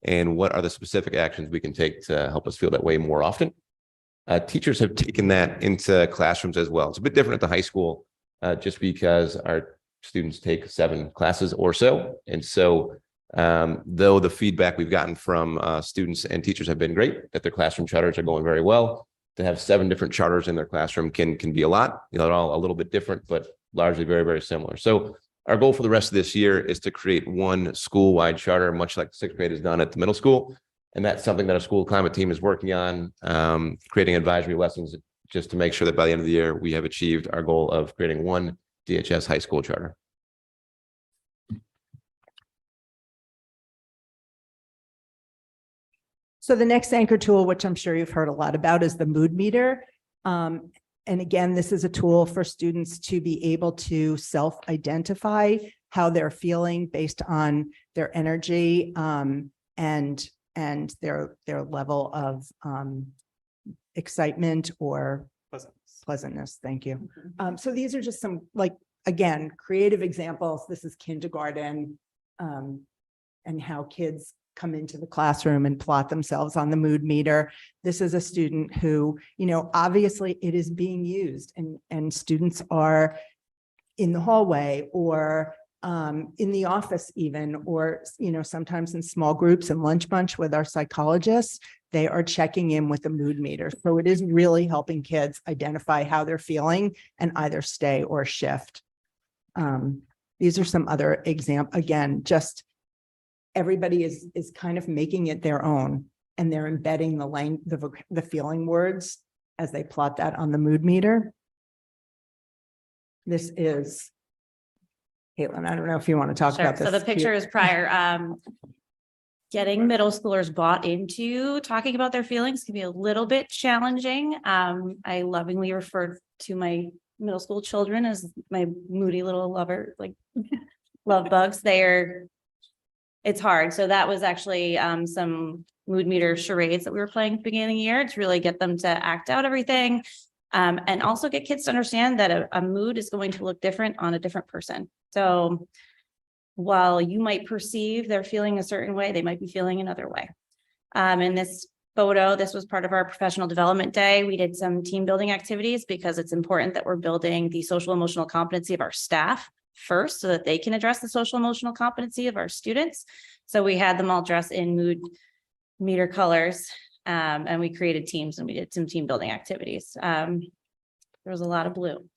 And what are the specific actions we can take to help us feel that way more often? Teachers have taken that into classrooms as well. It's a bit different at the high school, just because our students take 7 classes or so. And so Though the feedback we've gotten from students and teachers have been great, that their classroom charters are going very well. To have 7 different charters in their classroom can be a lot. You know, they're all a little bit different, but largely very, very similar. So our goal for the rest of this year is to create one school-wide charter, much like the 6th grade has done at the middle school. And that's something that our school climate team is working on, creating advisory lessons just to make sure that by the end of the year, we have achieved our goal of creating one DHS high school charter. So the next anchor tool, which I'm sure you've heard a lot about, is the mood meter. And again, this is a tool for students to be able to self-identify how they're feeling based on their energy and their level of excitement or pleasantness. Thank you. So these are just some, like, again, creative examples. This is kindergarten and how kids come into the classroom and plot themselves on the mood meter. This is a student who, you know, obviously it is being used and students are in the hallway or in the office even, or, you know, sometimes in small groups and lunch bunch with our psychologists, they are checking in with the mood meter. So it is really helping kids identify how they're feeling and either stay or shift. These are some other examples. Again, just everybody is kind of making it their own, and they're embedding the feeling words as they plot that on the mood meter. This is Caitlin. I don't know if you want to talk about this. So the picture is prior. Getting middle schoolers bought into talking about their feelings can be a little bit challenging. I lovingly refer to my middle school children as my moody little lover, like love bugs. It's hard. So that was actually some mood meter charades that we were playing at the beginning of the year to really get them to act out everything. And also get kids to understand that a mood is going to look different on a different person. So while you might perceive they're feeling a certain way, they might be feeling another way. In this photo, this was part of our professional development day. We did some team building activities because it's important that we're building the social emotional competency of our staff first so that they can address the social emotional competency of our students. So we had them all dress in mood meter colors and we created teams and we did some team building activities. There was a lot of blue.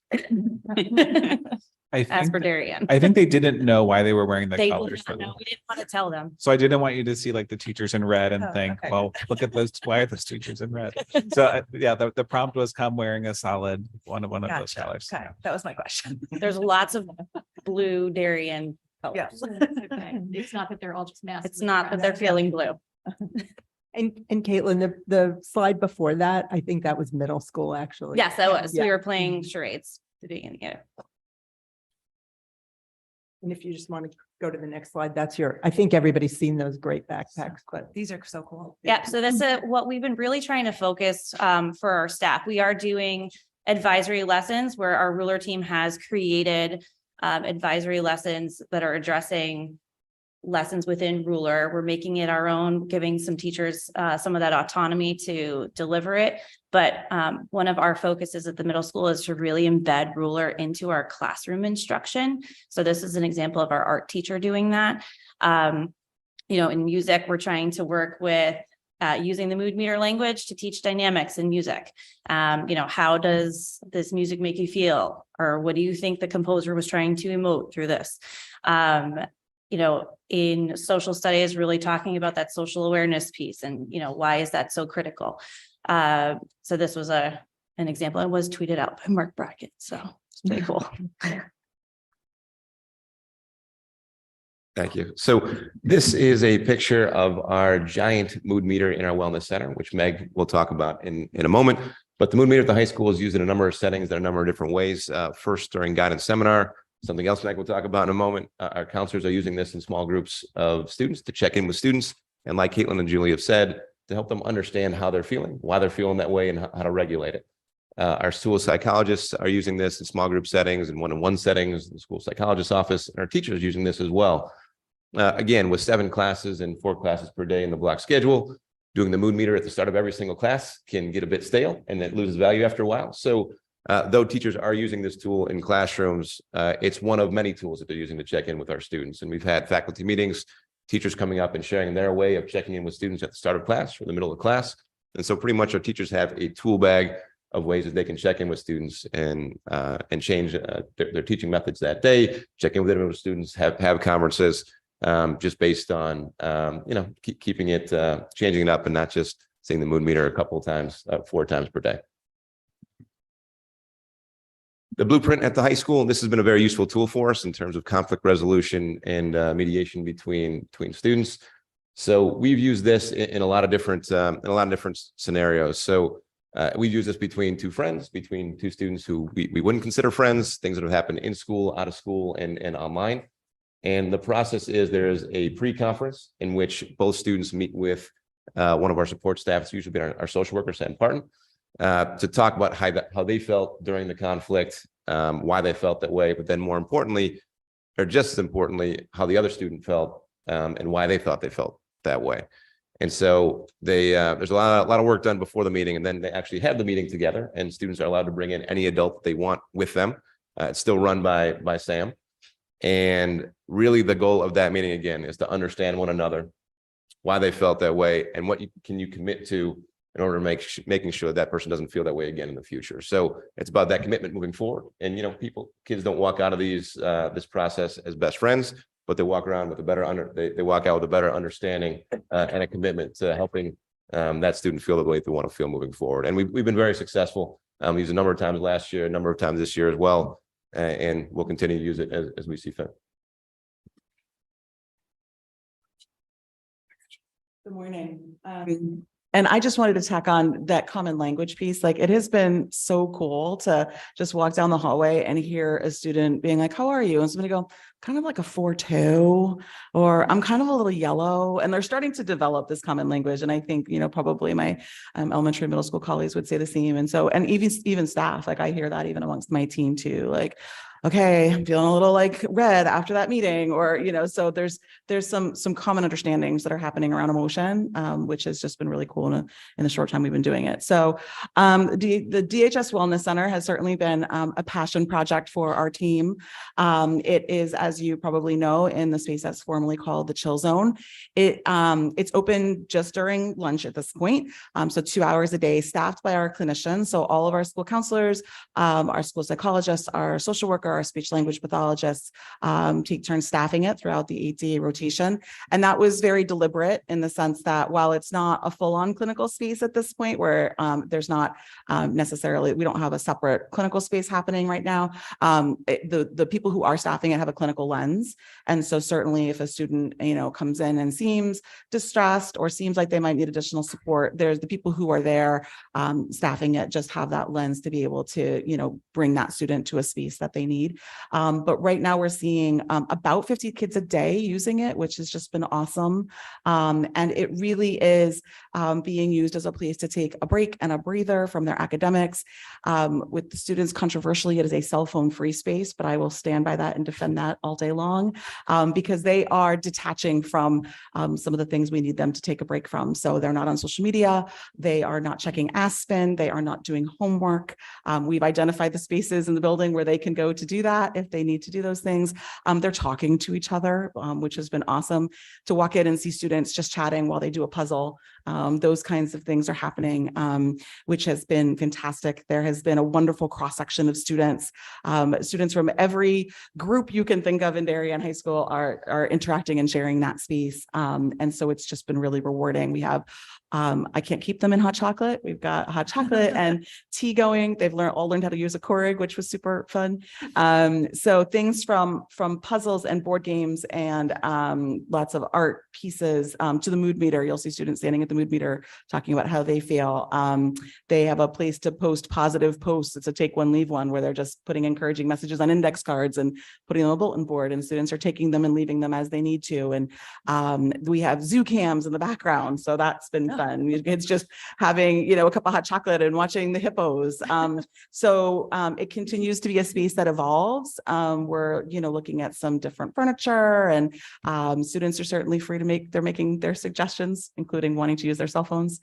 As for Darien. I think they didn't know why they were wearing the They colors. did not know. We didn't want to tell them. So I didn't want you to see like the teachers in red and think, okay. well, look at those, why are those teachers in red? So yeah, the prompt was come wearing a solid one of those Gotcha. colors. Okay, that was my question. There's lots of blue Darien Yeah. colors. Okay. It's not that they're all just masks. It's not that they're feeling blue. And Caitlin, the slide before that, I think that was middle school, actually. Yes, that was. Yeah. We were playing charades at the beginning of it. And if you just want to go to the next slide, that's I think everybody's seen those great backpacks, but These are so cool. Yeah, so this is what we've been really trying to focus for our staff. We are doing advisory lessons where our ruler team has created advisory lessons that are addressing lessons within ruler. We're making it our own, giving some teachers some of that autonomy to deliver it. But one of our focuses at the middle school is to really embed ruler into our classroom instruction. So this is an example of our art teacher doing that. You know, in music, we're trying to work with using the mood meter language to teach dynamics in music. You know, how does this music make you feel? Or what do you think the composer was trying to emote through this? You know, in social studies, really talking about that social awareness piece and, you know, why is that so critical? So this was an example. It was tweeted out by Mark Brackett. So it's pretty cool. Thank you. So this is a picture of our giant mood meter in our wellness center, which Meg will talk about in a moment. But the mood meter at the high school is used in a number of settings, in a number of different ways. First, during guidance seminar, something else Meg will talk about in a moment. Our counselors are using this in small groups of students to check in with students. And like Caitlin and Julie have said, to help them understand how they're feeling, why they're feeling that way, and how to regulate it. Our school psychologists are using this in small group settings and one-on-one settings, the school psychologist's office, and our teachers are using this as well. Again, with 7 classes and 4 classes per day in the block schedule, doing the mood meter at the start of every single class can get a bit stale and it loses value after a while. So though teachers are using this tool in classrooms, it's one of many tools that they're using to check in with our students. And we've had faculty meetings teachers coming up and sharing their way of checking in with students at the start of class or the middle of class. And so pretty much our teachers have a tool bag of ways that they can check in with students and change their teaching methods that day, check in with individual students, have conferences, just based on, keeping it, changing it up and not just seeing the mood meter a couple of times, 4 times per day. The blueprint at the high school, this has been a very useful tool for us in terms of conflict resolution and mediation between students. So we've used this in a lot of different scenarios. So we've used this between 2 friends, between 2 students who we wouldn't consider friends, things that have happened in school, out of school, and online. And the process is there is a pre-conference in which both students meet with one of our support staff. It's usually been our social worker, Sam Parton, to talk about how they felt during the conflict, why they felt that way, but then more importantly, or just as importantly, how the other student felt and why they thought they felt that way. And so there's a lot of work done before the meeting, and then they actually have the meeting together, and students are allowed to bring in any adult they want with them. It's still run by Sam. And really the goal of that meeting, again, is to understand one another, why they felt that way, and what can you commit to in order to making sure that person doesn't feel that way again in the future. So it's about that commitment moving forward. And kids don't walk out of this process as best friends, but they walk around with they walk out with a better understanding and a commitment to helping that student feel the way they want to feel moving forward. And we've been very successful. We used a number of times last year, a number of times this year as well, and we'll continue to use it as we see fit. Good morning. And I just wanted to tack on that common language piece. Like, it has been so cool to just walk down the hallway and hear a student being like, "How are you?" And somebody go, "Kind of like a 4-2," or "I'm kind of a little yellow." And they're starting to develop this common language. And I think, probably my elementary and middle school colleagues would say the same. And so, and even staff, like I hear that even amongst my team too, like, "Okay, I'm feeling a little like red after that meeting," or, so there's some common understandings that are happening around emotion, which has just been really cool in the short time we've been doing it. So the DHS Wellness Center has certainly been a passion project for our team. It is, as you probably know, in the space that's formerly called the Chill Zone. It's open just during lunch at this point. So 2 hours a day, staffed by our clinicians. So all of our school counselors, our school psychologists, our social worker, our speech language pathologists take turns staffing it throughout the 8-day rotation. And that was very deliberate in the sense that while it's not a full-on clinical space at this point, where there's not necessarily, we don't have a separate clinical space happening right now. The people who are staffing it have a clinical lens. And so certainly if a student, comes in and seems distressed or seems like they might need additional support, there's the people who are there staffing it just have that lens to be able to, bring that student to a space that they need. But right now we're seeing about 50 kids a day using it, which has just been awesome. And it really is being used as a place to take a break and a breather from their academics. With the students, controversially, it is a cell phone free space, but I will stand by that and defend that all day long, because they are detaching from some of the things we need them to take a break from. So they're not on social media. They are not checking Aspen. They are not doing homework. We've identified the spaces in the building where they can go to do that if they need to do those things. They're talking to each other, which has been awesome to walk in and see students just chatting while they do a puzzle. Those kinds of things are happening, which has been fantastic. There has been a wonderful cross-section of students. Students from every group you can think of in Darien High School are interacting and sharing that space. And so it's just been really rewarding. We have, I can't keep them in hot chocolate. We've got hot chocolate and tea going. They've all learned how to use a Keurig, which was super fun. So things from puzzles and board games and lots of art pieces to the mood meter. You'll see students standing at the mood meter talking about how they feel. They have a place to post positive posts. It's a take one, leave one, where they're just putting encouraging messages on index cards and putting them on a bulletin board, and students are taking them and leaving them as they need to. And we have zoo cams in the background. So that's been fun. It's just having, a cup of hot chocolate and watching the hippos. So it continues to be a space that evolves. We're, looking at some different furniture, and students are certainly free to making their suggestions, including wanting to to use their cell phones,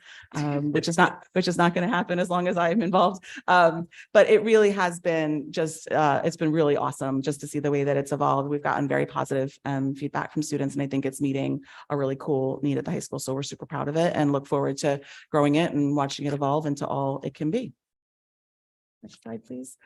which is not going to happen as long as I'm involved. But it really has been just, it's been really awesome just to see the way that it's evolved. We've gotten very positive feedback from students, and I think it's meeting a really cool need at the high school. So we're super proud of it and look forward to growing it and watching it evolve into all it can be. Next slide, please.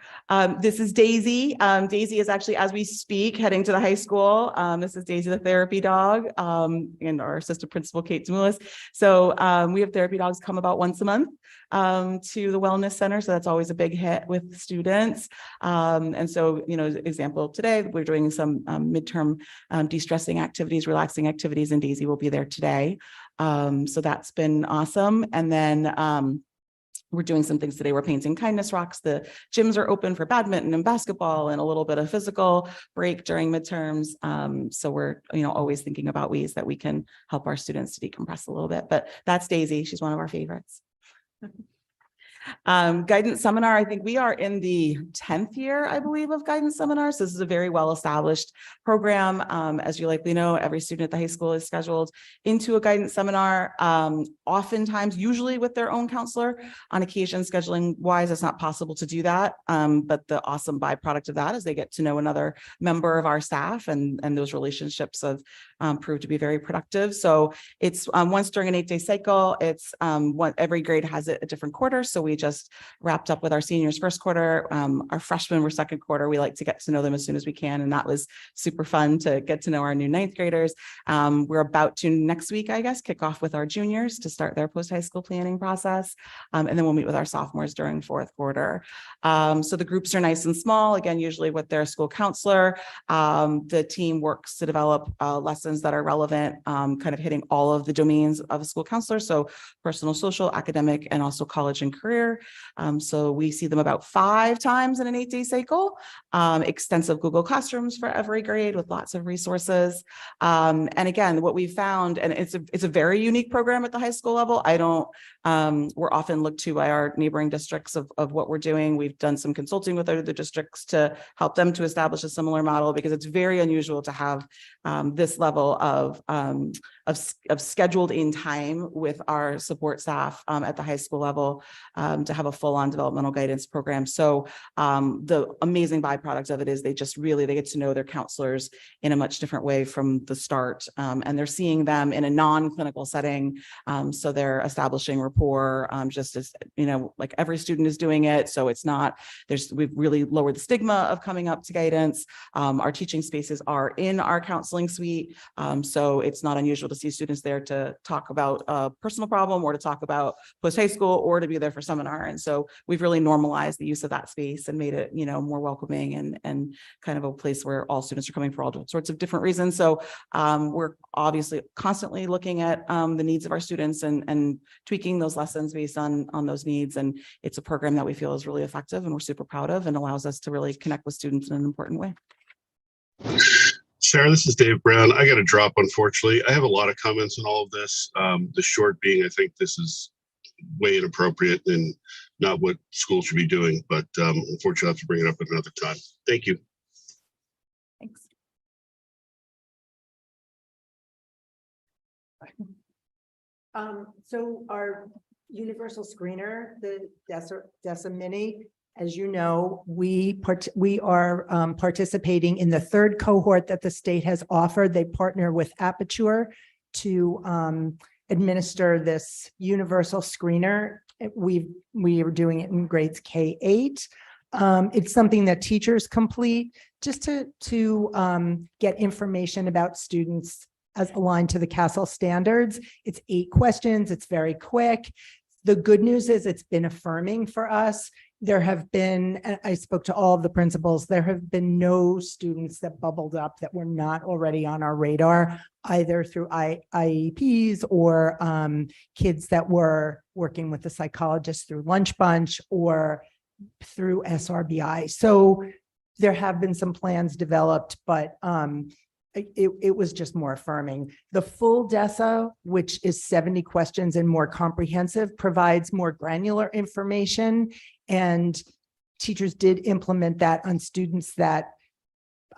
This is Daisy. Daisy is actually, as we speak, heading to the high school. This is Daisy, the therapy dog, and our assistant principal, Kate Demoulas. So we have therapy dogs come about once a month to the wellness center. So that's always a big hit with students. And so, you know, example today, we're doing some midterm de-stressing activities, relaxing activities, and Daisy will be there today. So that's been awesome. And then we're doing some things today. We're painting kindness rocks. The gyms are open for badminton and basketball and a little bit of physical break during midterms. So we're, you know, always thinking about ways that we can help our students to decompress a little bit. But that's Daisy. She's one of our favorites. Guidance seminar. I think we are in the 10th year, I believe, of guidance seminars. This is a very well-established program. As you likely know, every student at the high school is scheduled into a guidance seminar, oftentimes, usually with their own counselor. On occasion, scheduling wise, it's not possible to do that. But the awesome byproduct of that is they get to know another member of our staff, and those relationships have proved to be very productive. So it's once during an 8-day cycle. It's every grade has a different quarter. So we just wrapped up with our seniors first quarter. Our freshmen were second quarter. We like to get to know them as soon as we can. And that was super fun to get to know our new 9th graders. We're about to next week, I guess, kick off with our juniors to start their post-high school planning process. And then we'll meet with our sophomores during 4th quarter. So the groups are nice and small, again, usually with their school counselor. The team works to develop lessons that are relevant, kind of hitting all of the domains of a school counselor. So personal, social, academic, and also college and career. So we see them about 5 times in an 8-day cycle. Extensive Google Classrooms for every grade with lots of resources. And again, what we found, and it's a very unique program at the high school level. We're often looked to by our neighboring districts of what we're doing. We've done some consulting with other districts to help them to establish a similar model, because it's very unusual to have this level of scheduled in time with our support staff at the high school level to have a full-on developmental guidance program. So the amazing byproduct of it is they get to know their counselors in a much different way from the start, and they're seeing them in a non-clinical setting. So they're establishing rapport, just as, you know, like every student is doing it. So it's not, we've really lowered the stigma of coming up to guidance. Our teaching spaces are in our counseling suite. So it's not unusual to see students there to talk about a personal problem or to talk about post-high school or to be there for seminar. And so we've really normalized the use of that space and made it, you know, more welcoming and kind of a place where all students are coming for all sorts of different reasons. So we're obviously constantly looking at the needs of our students and tweaking those lessons based on those needs. And it's a program that we feel is really effective and we're super proud of and allows us to really connect with students in an important way. Sarah, this is Dave Brown. I got to drop, unfortunately. I have a lot of comments on all of this. The short being, I think this is way inappropriate and not what schools should be doing, but unfortunately, I have to bring it up at another time. Thank you. Thanks. So our universal screener, the DESA Mini, as you know, we are participating in the 3rd cohort that the state has offered. They partner with Aperture to administer this universal screener. We are doing it in grades K-8. It's something that teachers complete just to get information about students as aligned to the Castle standards. It's 8 questions. It's very quick. The good news is it's been affirming for us. There have been, and I spoke to all of the principals, there have been no students that bubbled up that were not already on our radar, either through IEPs or kids that were working with the psychologist through Lunch Bunch or through SRBI. So there have been some plans developed, but it was just more affirming. The full DESA, which is 70 questions and more comprehensive, provides more granular information, and teachers did implement that on students that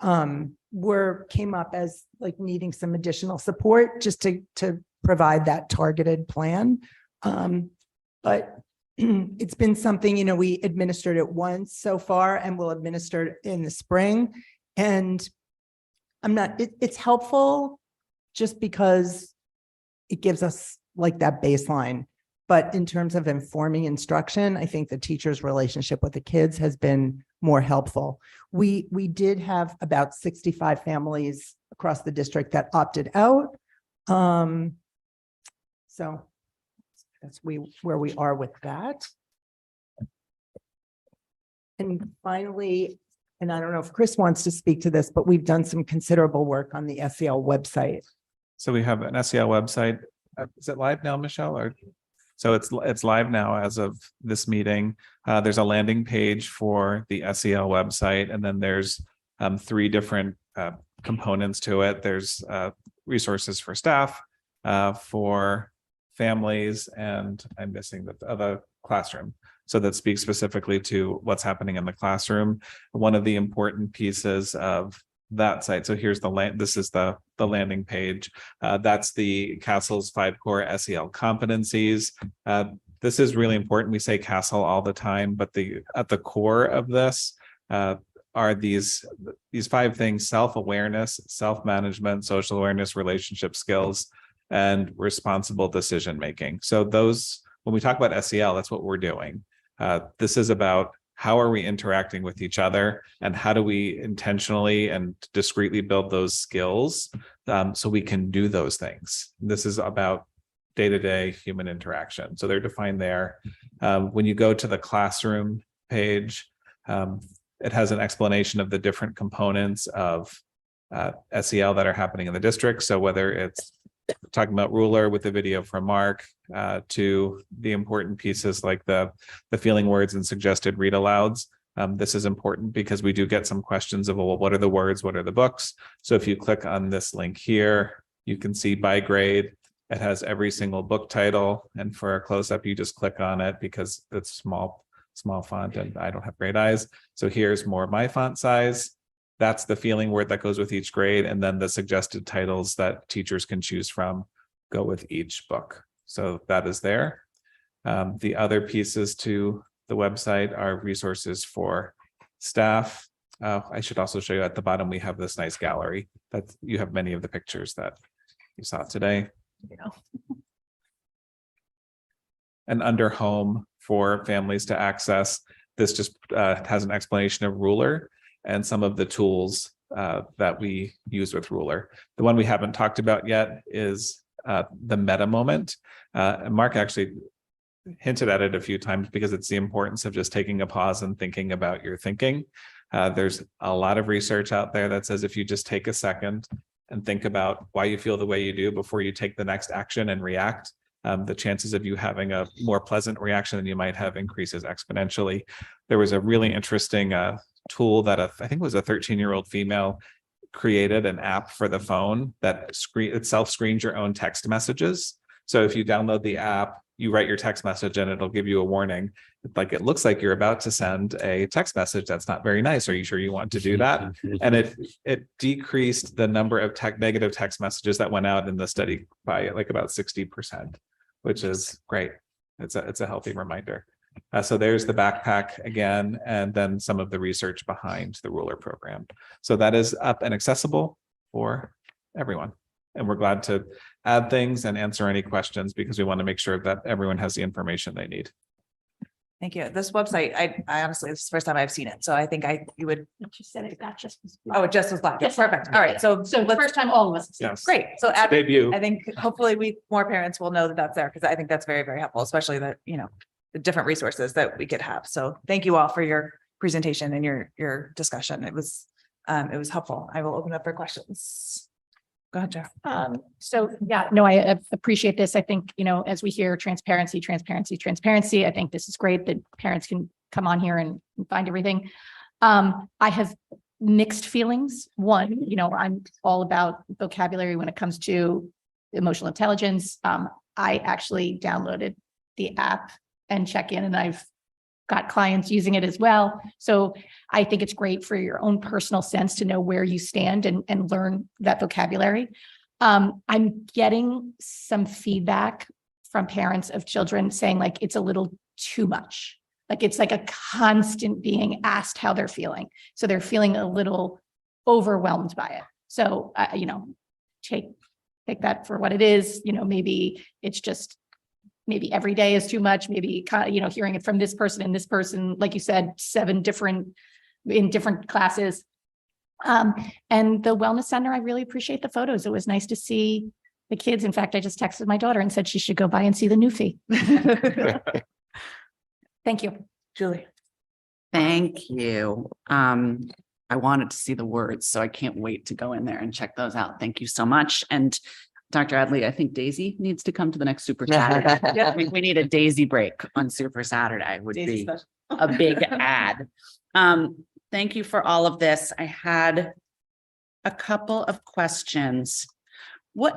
came up as like needing some additional support just to provide that targeted plan. But it's been something, you know, we administered it once so far and we'll administer it in the spring. And it's helpful just because it gives us like that baseline. But in terms of informing instruction, I think the teacher's relationship with the kids has been more helpful. We did have about 65 families across the district that opted out. So that's where we are with that. And finally, and I don't know if Chris wants to speak to this, but we've done some considerable work on the SEL website. So we have an SEL website. Is it live now, Michelle? Or so it's live now as of this meeting. There's a landing page for the SEL website, and then there's 3 different components to it. There's resources for staff, for families, and I'm missing the other classroom. So that speaks specifically to what's happening in the classroom. One of the important pieces of that site. So here's this is the landing page. That's the CASEL's 5 core SEL competencies. This is really important. We say CASEL all the time, but at the core of this are these 5 things: self-awareness, self-management, social awareness, relationship skills, and responsible decision-making. So when we talk about SEL, that's what we're doing. This is about how are we interacting with each other, and how do we intentionally and discreetly build those skills so we can do those things. This is about day-to-day human interaction. So they're defined there. When you go to the classroom page, it has an explanation of the different components of SEL that are happening in the district. So whether it's talking about ruler with the video from Mark, to the important pieces like the feeling words and suggested read alouds. This is important because we do get some questions of, well, what are the words? What are the books? So if you click on this link here, you can see by grade. It has every single book title. And for a close-up, you just click on it because it's small font and I don't have great eyes. So here's more my font size. That's the feeling word that goes with each grade. And then the suggested titles that teachers can choose from go with each book. So that is there. The other pieces to the website are resources for staff. I should also show you at the bottom, we have this nice gallery that you have many of the pictures that you saw today. And under home for families to access, this just has an explanation of ruler and some of the tools that we use with ruler. The one we haven't talked about yet is the meta moment. Mark actually hinted at it a few times because it's the importance of just taking a pause and thinking about your thinking. There's a lot of research out there that says if you just take a second and think about why you feel the way you do before you take the next action and react, the chances of you having a more pleasant reaction than you might have increases exponentially. There was a really interesting tool that I think it was a 13-year-old female created, an app for the phone that itself screens your own text messages. So if you download the app, you write your text message and it'll give you a warning. Like it looks like you're about to send a text message that's not very nice. Are you sure you want to do that? And it decreased the number of negative text messages that went out in the study by like about 60%, which is great. It's a healthy reminder. So there's the backpack again, and then some of the research behind the ruler program. So that is up and accessible for everyone. And we're glad to add things and answer any questions because we want to make sure that everyone has the information they need. Thank you. This website, I honestly, this is the first time I've seen it. So I think you would. She said it got just. Oh, it just was black. Yes. Perfect. All right. So the first time all of us. Yes. great. So It's a debut. I think hopefully more parents will know that that's there because I think that's very, very helpful, especially that, the different resources that we could have. So thank you all for your presentation and your discussion. It was helpful. I will open up for questions. Go ahead, Jeff. I appreciate this. I think, as we hear transparency, I think this is great that parents can come on here and find everything. I have mixed feelings. One, I'm all about vocabulary when it comes to emotional intelligence. I actually downloaded the app and check in, and I've got clients using it as well. So I think it's great for your own personal sense to know where you stand and learn that vocabulary. I'm getting some feedback from parents of children saying like, it's a little too much. Like, it's like a constant being asked how they're feeling. So they're feeling a little overwhelmed by it. So, take that for what it is. Maybe it's just, maybe every day is too much. Maybe, hearing it from this person and this person, like you said, 7 in different classes. And the wellness center, I really appreciate the photos. It was nice to see the kids. In fact, I just texted my daughter and said she should go by and see the new fee. Thank you. Julie. Thank you. I wanted to see the words, so I can't wait to go in there and check those out. Thank you so much. And Dr. Adley, I think Daisy needs to come to the next Super Saturday. I think we need a Daisy break on Super Saturday would be a big ad. Thank you for all of this. I had a couple of questions.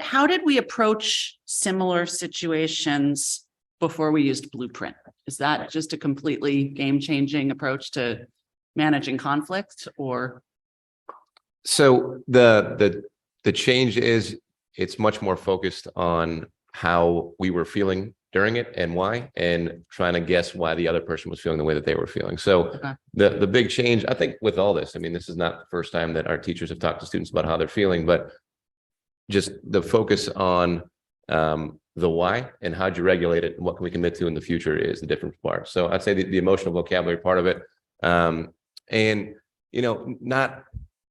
How did we approach similar situations before we used Blueprint? Is that just a completely game-changing approach to managing conflict, or? So the change is it's much more focused on how we were feeling during it and why, and trying to guess why the other person was feeling the way that they were feeling. So Okay. the big change, I think, with all this, I mean, this is not the first time that our teachers have talked to students about how they're feeling, but just the focus on the why and how'd you regulate it and what can we commit to in the future is the different part. So I'd say the emotional vocabulary part of it, and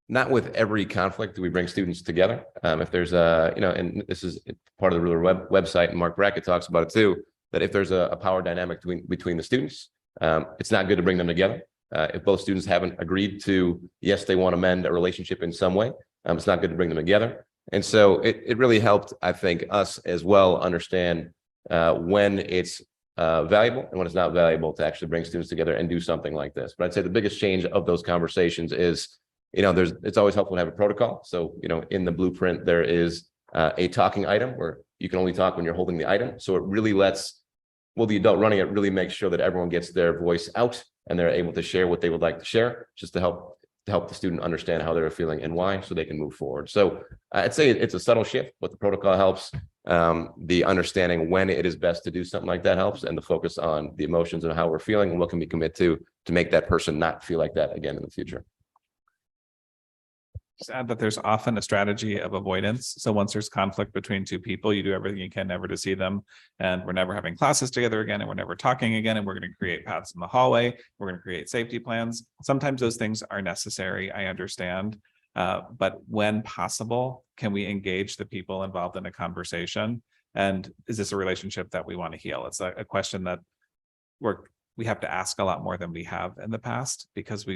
not with every conflict do we bring students together. If there's and this is part of the Ruler website, and Mark Brackett talks about it too, that if there's a power dynamic between the students, it's not good to bring them together. If both students haven't agreed to, yes, they want to mend a relationship in some way, it's not good to bring them together. And so it really helped, I think, us as well understand when it's valuable and when it's not valuable to actually bring students together and do something like this. But I'd say the biggest change of those conversations is, it's always helpful to have a protocol. So, in the Blueprint, there is a talking item where you can only talk when you're holding the item. So it really the adult running it really makes sure that everyone gets their voice out and they're able to share what they would like to share, just to help the student understand how they're feeling and why, so they can move forward. So I'd say it's a subtle shift, but the protocol helps. The understanding when it is best to do something like that helps, and the focus on the emotions and how we're feeling and what can we commit to make that person not feel like that again in the future. Just add that there's often a strategy of avoidance. So once there's conflict between two people, you do everything you can never to see them. And we're never having classes together again, and we're never talking again. And we're going to create paths in the hallway. We're going to create safety plans. Sometimes those things are necessary, I understand. But when possible, can we engage the people involved in a conversation? And is this a relationship that we want to heal? It's a question that we have to ask a lot more than we have in the past, because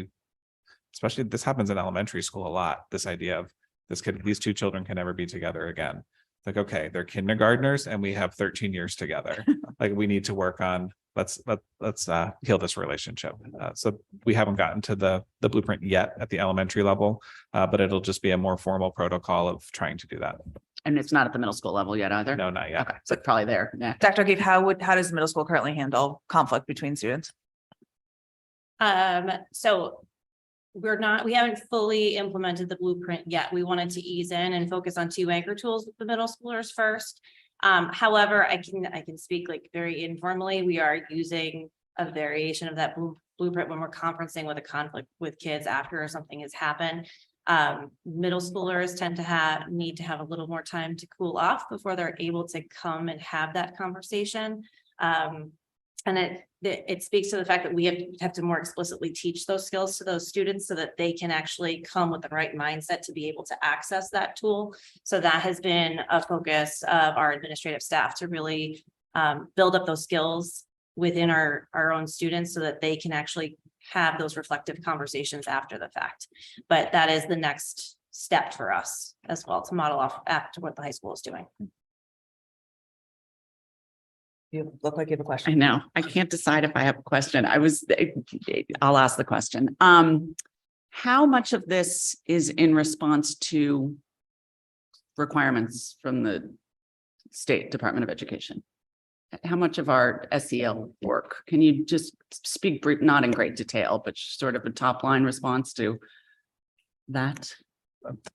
especially this happens in elementary school a lot. This idea of these two children can never be together again. Like, okay, they're kindergartners and we have 13 years together. Like, we need to work on, let's heal this relationship. So we haven't gotten to the Blueprint yet at the elementary level, but it'll just be a more formal protocol of trying to do that. And it's not at the middle school level yet either? No, not yet. Okay, so probably there next. Dr. O'Keefe, how does the middle school currently handle conflict between students? So we haven't fully implemented the Blueprint yet. We wanted to ease in and focus on 2 anchor tools with the middle schoolers first. However, I can speak like very informally. We are using a variation of that Blueprint when we're conferencing with a conflict with kids after something has happened. Middle schoolers tend to need to have a little more time to cool off before they're able to come and have that conversation. And it speaks to the fact that we have to more explicitly teach those skills to those students so that they can actually come with the right mindset to be able to access that tool. So that has been a focus of our administrative staff, to really build up those skills within our own students so that they can actually have those reflective conversations after the fact. But that is the next step for us as well, to model off after what the high school is doing. You look like you have a question. I know. I can't decide if I have a question. I'll ask the question. How much of this is in response to requirements from the State Department of Education? How much of our SEL work? Can you just speak brief, not in great detail, but sort of a top line response to that?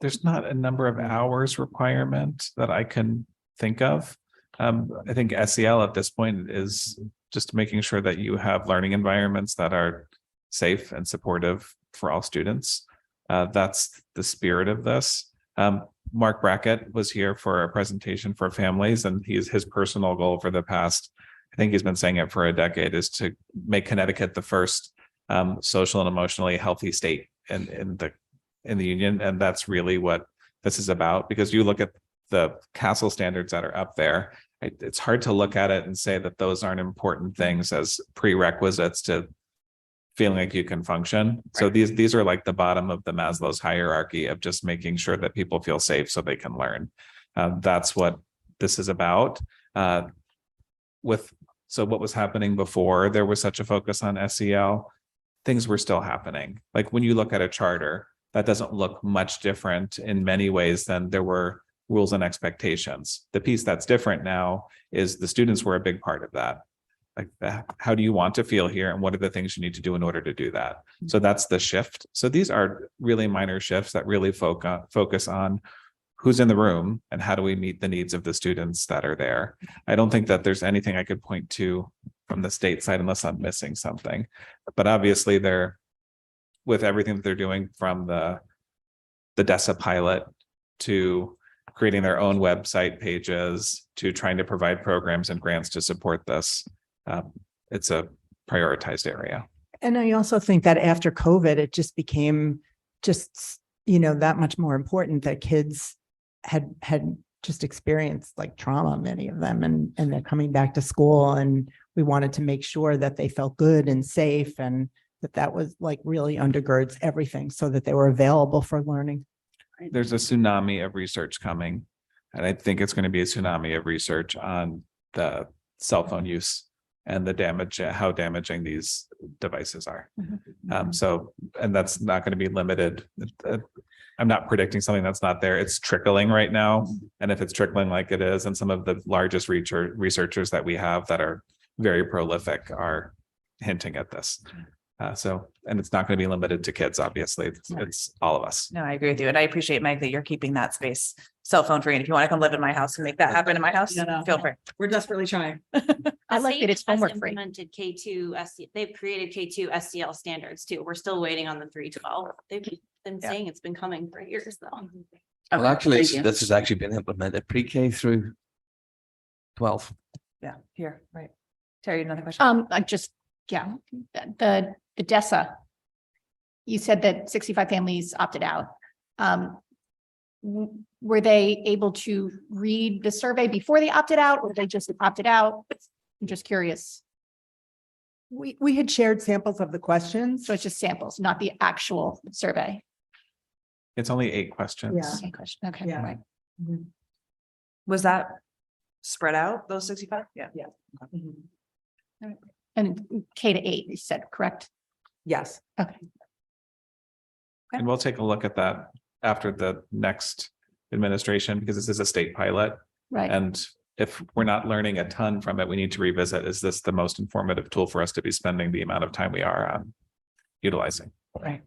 there's not a number of hours requirement that I can think of. I think SEL at this point is just making sure that you have learning environments that are safe and supportive for all students. That's the spirit of this. Mark Brackett was here for a presentation for families, and his personal goal for the past, I think he's been saying it for a decade, is to make Connecticut the first social and emotionally healthy state in the union. And that's really what this is about, because you look at the Castle standards that are up there, it's hard to look at it and say that those aren't important things as prerequisites to feeling like you can function. So these are like the bottom of the Maslow's hierarchy of just making sure that people feel safe so they can learn. That's what this is about. So what was happening before there was such a focus on SEL, things were still happening. Like when you look at a charter, that doesn't look much different in many ways than there were rules and expectations. The piece that's different now is the students were a big part of that. Like, how do you want to feel here, and what are the things you need to do in order to do that? So that's the shift. So these are really minor shifts that really focus on who's in the room and how do we meet the needs of the students that are there. I don't think that there's anything I could point to from the state side unless I'm missing something. But obviously they're, with everything that they're doing, from the DESA pilot to creating their own website pages to trying to provide programs and grants to support this. It's a prioritized area. And I also think that after COVID, it just became just, that much more important that kids had just experienced like trauma, many of them, and they're coming back to school, and we wanted to make sure that they felt good and safe, and that was like really undergirds everything so that they were available for learning. There's a tsunami of research coming, and I think it's going to be a tsunami of research on the cell phone use and the damage, how damaging these devices are. And that's not going to be limited. I'm not predicting something that's not there. It's trickling right now. And if it's trickling like it is, and some of the largest researchers that we have that are very prolific are hinting at this. And it's not going to be limited to kids, obviously. It's all of us. No, I agree with you. And I appreciate, Meg, that you're keeping that space cell phone free. And if you want to come live in my house and make that happen in my house, feel free. We're desperately trying. I like that it's homework free. Implemented K2 they've created K2 SEL standards too. We're still waiting on the 312. They've been saying it's been coming for years though. Well, actually, thank you. this has actually been implemented pre-K through 12. Yeah, here, right. Terry, another question? The DESA. You said that 65 families opted out. Were they able to read the survey before they opted out, or they just opted out? I'm just curious. We had shared samples of the questions. So it's just samples, not the actual survey. It's only 8 questions. Yeah. Same question. Okay, Yeah. right. Was that spread out, those 65? Yeah. And K to 8, you said, correct? Yes. Okay. And we'll take a look at that after the next administration, because this is a state pilot. Right. And if we're not learning a ton from it, we need to revisit, is this the most informative tool for us to be spending the amount of time we are on utilizing? Right.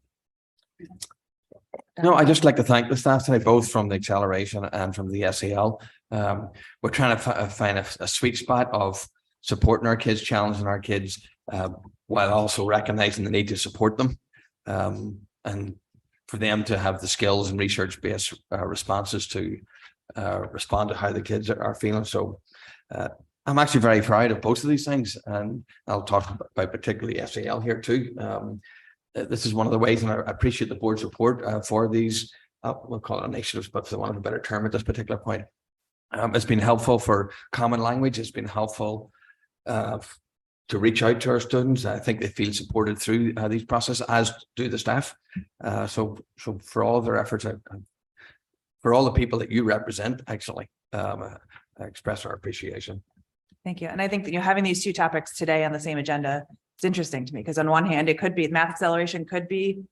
No, I just like to thank the staff today, both from the acceleration and from the SEL. We're trying to find a sweet spot of supporting our kids, challenging our kids, while also recognizing the need to support them, and for them to have the skills and research-based responses to respond to how the kids are feeling. So I'm actually very proud of both of these things, and I'll talk about particularly SEL here too. This is one of the ways, and I appreciate the board's support for these, we'll call it initiatives, but for want of a better term at this particular point. It's been helpful for common language. It's been helpful to reach out to our students. I think they feel supported through these processes, as do the staff. So for all of their efforts, for all the people that you represent, actually, I express our appreciation. Thank you. And I think that having these two topics today on the same agenda, it's interesting to me, because on one hand, it could be math acceleration could be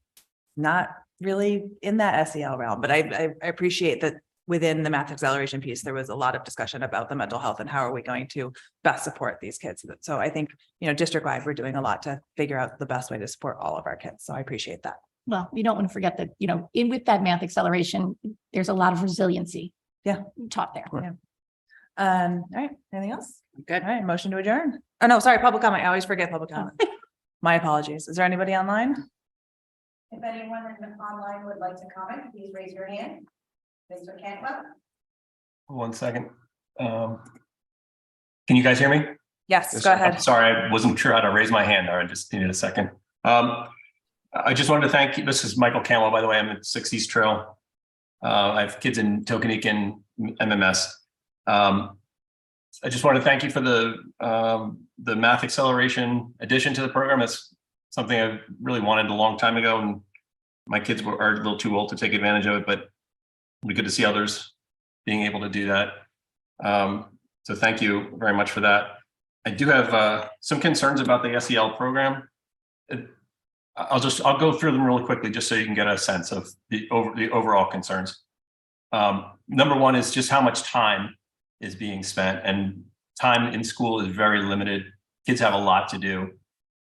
not really in that SEL realm, but I appreciate that within the math acceleration piece, there was a lot of discussion about the mental health and how are we going to best support these kids. So I think, district-wide, we're doing a lot to figure out the best way to support all of our kids. So I appreciate that. well, we don't want to forget that, in with that math acceleration, there's a lot of resiliency. Yeah. Taught there. All right, anything else? Good. All right, motion to adjourn. Oh, no, sorry, public comment. I always forget public comment. My apologies. Is there anybody online? If anyone online would like to comment, please raise your hand. Mr. Cantwell? 1 second. Can you guys hear me? Yes, go ahead. I'm sorry, I wasn't sure how to raise my hand, or I just needed a second. I just wanted to thank you. This is Michael Campbell, by the way. I'm at 6 East Trail. I have kids in Tokenique and MMS. I just want to thank you for the math acceleration addition to the program. It's something I really wanted a long time ago, and my kids are a little too old to take advantage of it, but it'll be good to see others being able to do that. So thank you very much for that. I do have some concerns about the SEL program. I'll go through them really quickly just so you can get a sense of the overall concerns. Number one is just how much time is being spent, and time in school is very limited. Kids have a lot to do.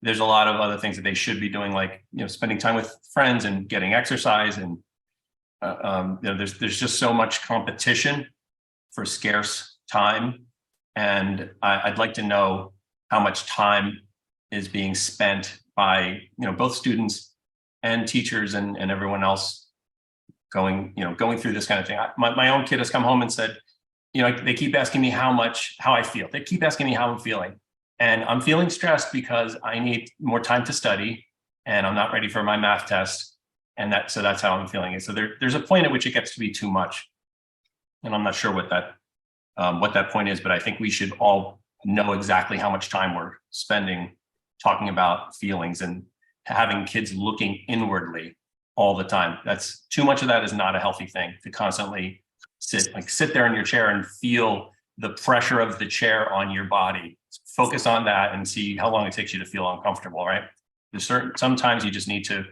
There's a lot of other things that they should be doing, like spending time with friends and getting exercise, and there's just so much competition for scarce time. And I'd like to know how much time is being spent by both students and teachers and everyone else going through this kind of thing. My own kid has come home and said, they keep asking me how I feel. They keep asking me how I'm feeling. And I'm feeling stressed because I need more time to study and I'm not ready for my math test. And so that's how I'm feeling it. So there's a point at which it gets to be too much. And I'm not sure what that point is, but I think we should all know exactly how much time we're spending talking about feelings and having kids looking inwardly all the time. That's too much of that is not a healthy thing, to constantly sit there in your chair and feel the pressure of the chair on your body. Focus on that and see how long it takes you to feel uncomfortable, right? Sometimes you just need to,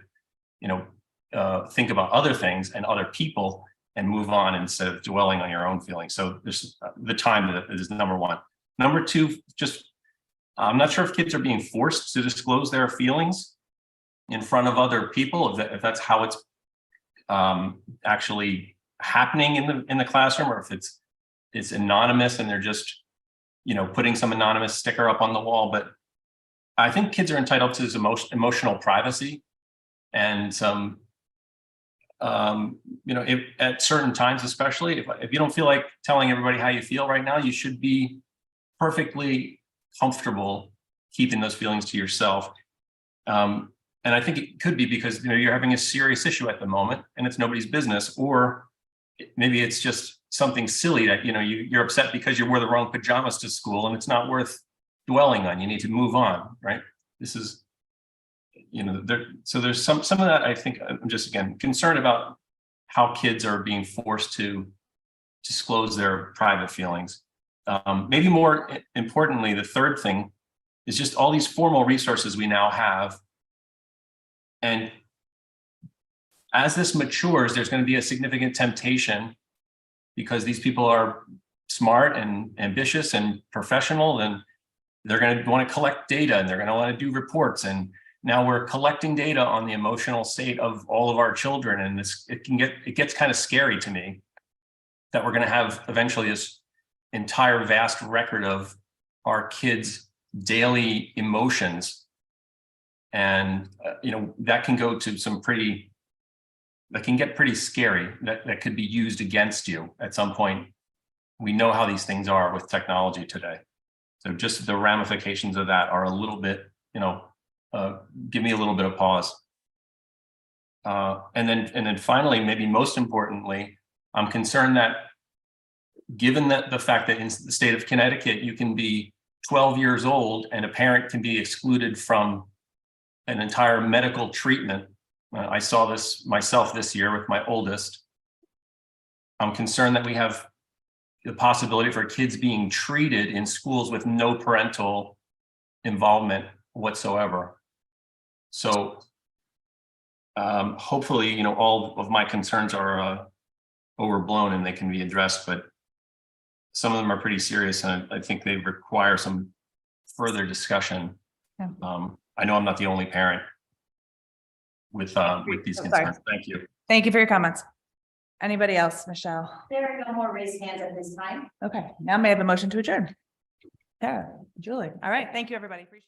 think about other things and other people and move on instead of dwelling on your own feelings. So there's the time that is number one. Number two, I'm not sure if kids are being forced to disclose their feelings in front of other people, if that's how it's actually happening in the classroom, or if it's anonymous and they're just putting some anonymous sticker up on the wall. But I think kids are entitled to some emotional privacy and some at certain times, especially if you don't feel like telling everybody how you feel right now, you should be perfectly comfortable keeping those feelings to yourself. And I think it could be because you're having a serious issue at the moment and it's nobody's business, or maybe it's just something silly that you're upset because you wore the wrong pajamas to school and it's not worth dwelling on. You need to move on, right? This is so there's some of that. I think I'm just again concerned about how kids are being forced to disclose their private feelings. Maybe more importantly, the third thing is just all these formal resources we now have. And as this matures, there's going to be a significant temptation, because these people are smart and ambitious and professional, and they're going to want to collect data and they're going to want to do reports. And now we're collecting data on the emotional state of all of our children. And it gets kind of scary to me that we're going to have eventually this entire vast record of our kids' daily emotions. And, that can go to that can get pretty scary. That could be used against you at some point. We know how these things are with technology today. So just the ramifications of that are a little bit, give me a little bit of pause. And then finally, maybe most importantly, I'm concerned that given that the fact that in the state of Connecticut, you can be 12 years old and a parent can be excluded from an entire medical treatment. I saw this myself this year with my oldest. I'm concerned that we have the possibility for kids being treated in schools with no parental involvement whatsoever. So hopefully, all of my concerns are overblown and they can be addressed, but some of them are pretty serious and I think they require some further discussion. Yeah. I know I'm not the only parent with these Oh, sorry. concerns. Thank you. Thank you for your comments. Anybody else, Michelle? There are no more raised hands at this time. Okay, now may I have a motion to adjourn? Tara, Julie. All right. Thank you, everybody. Appreciate it.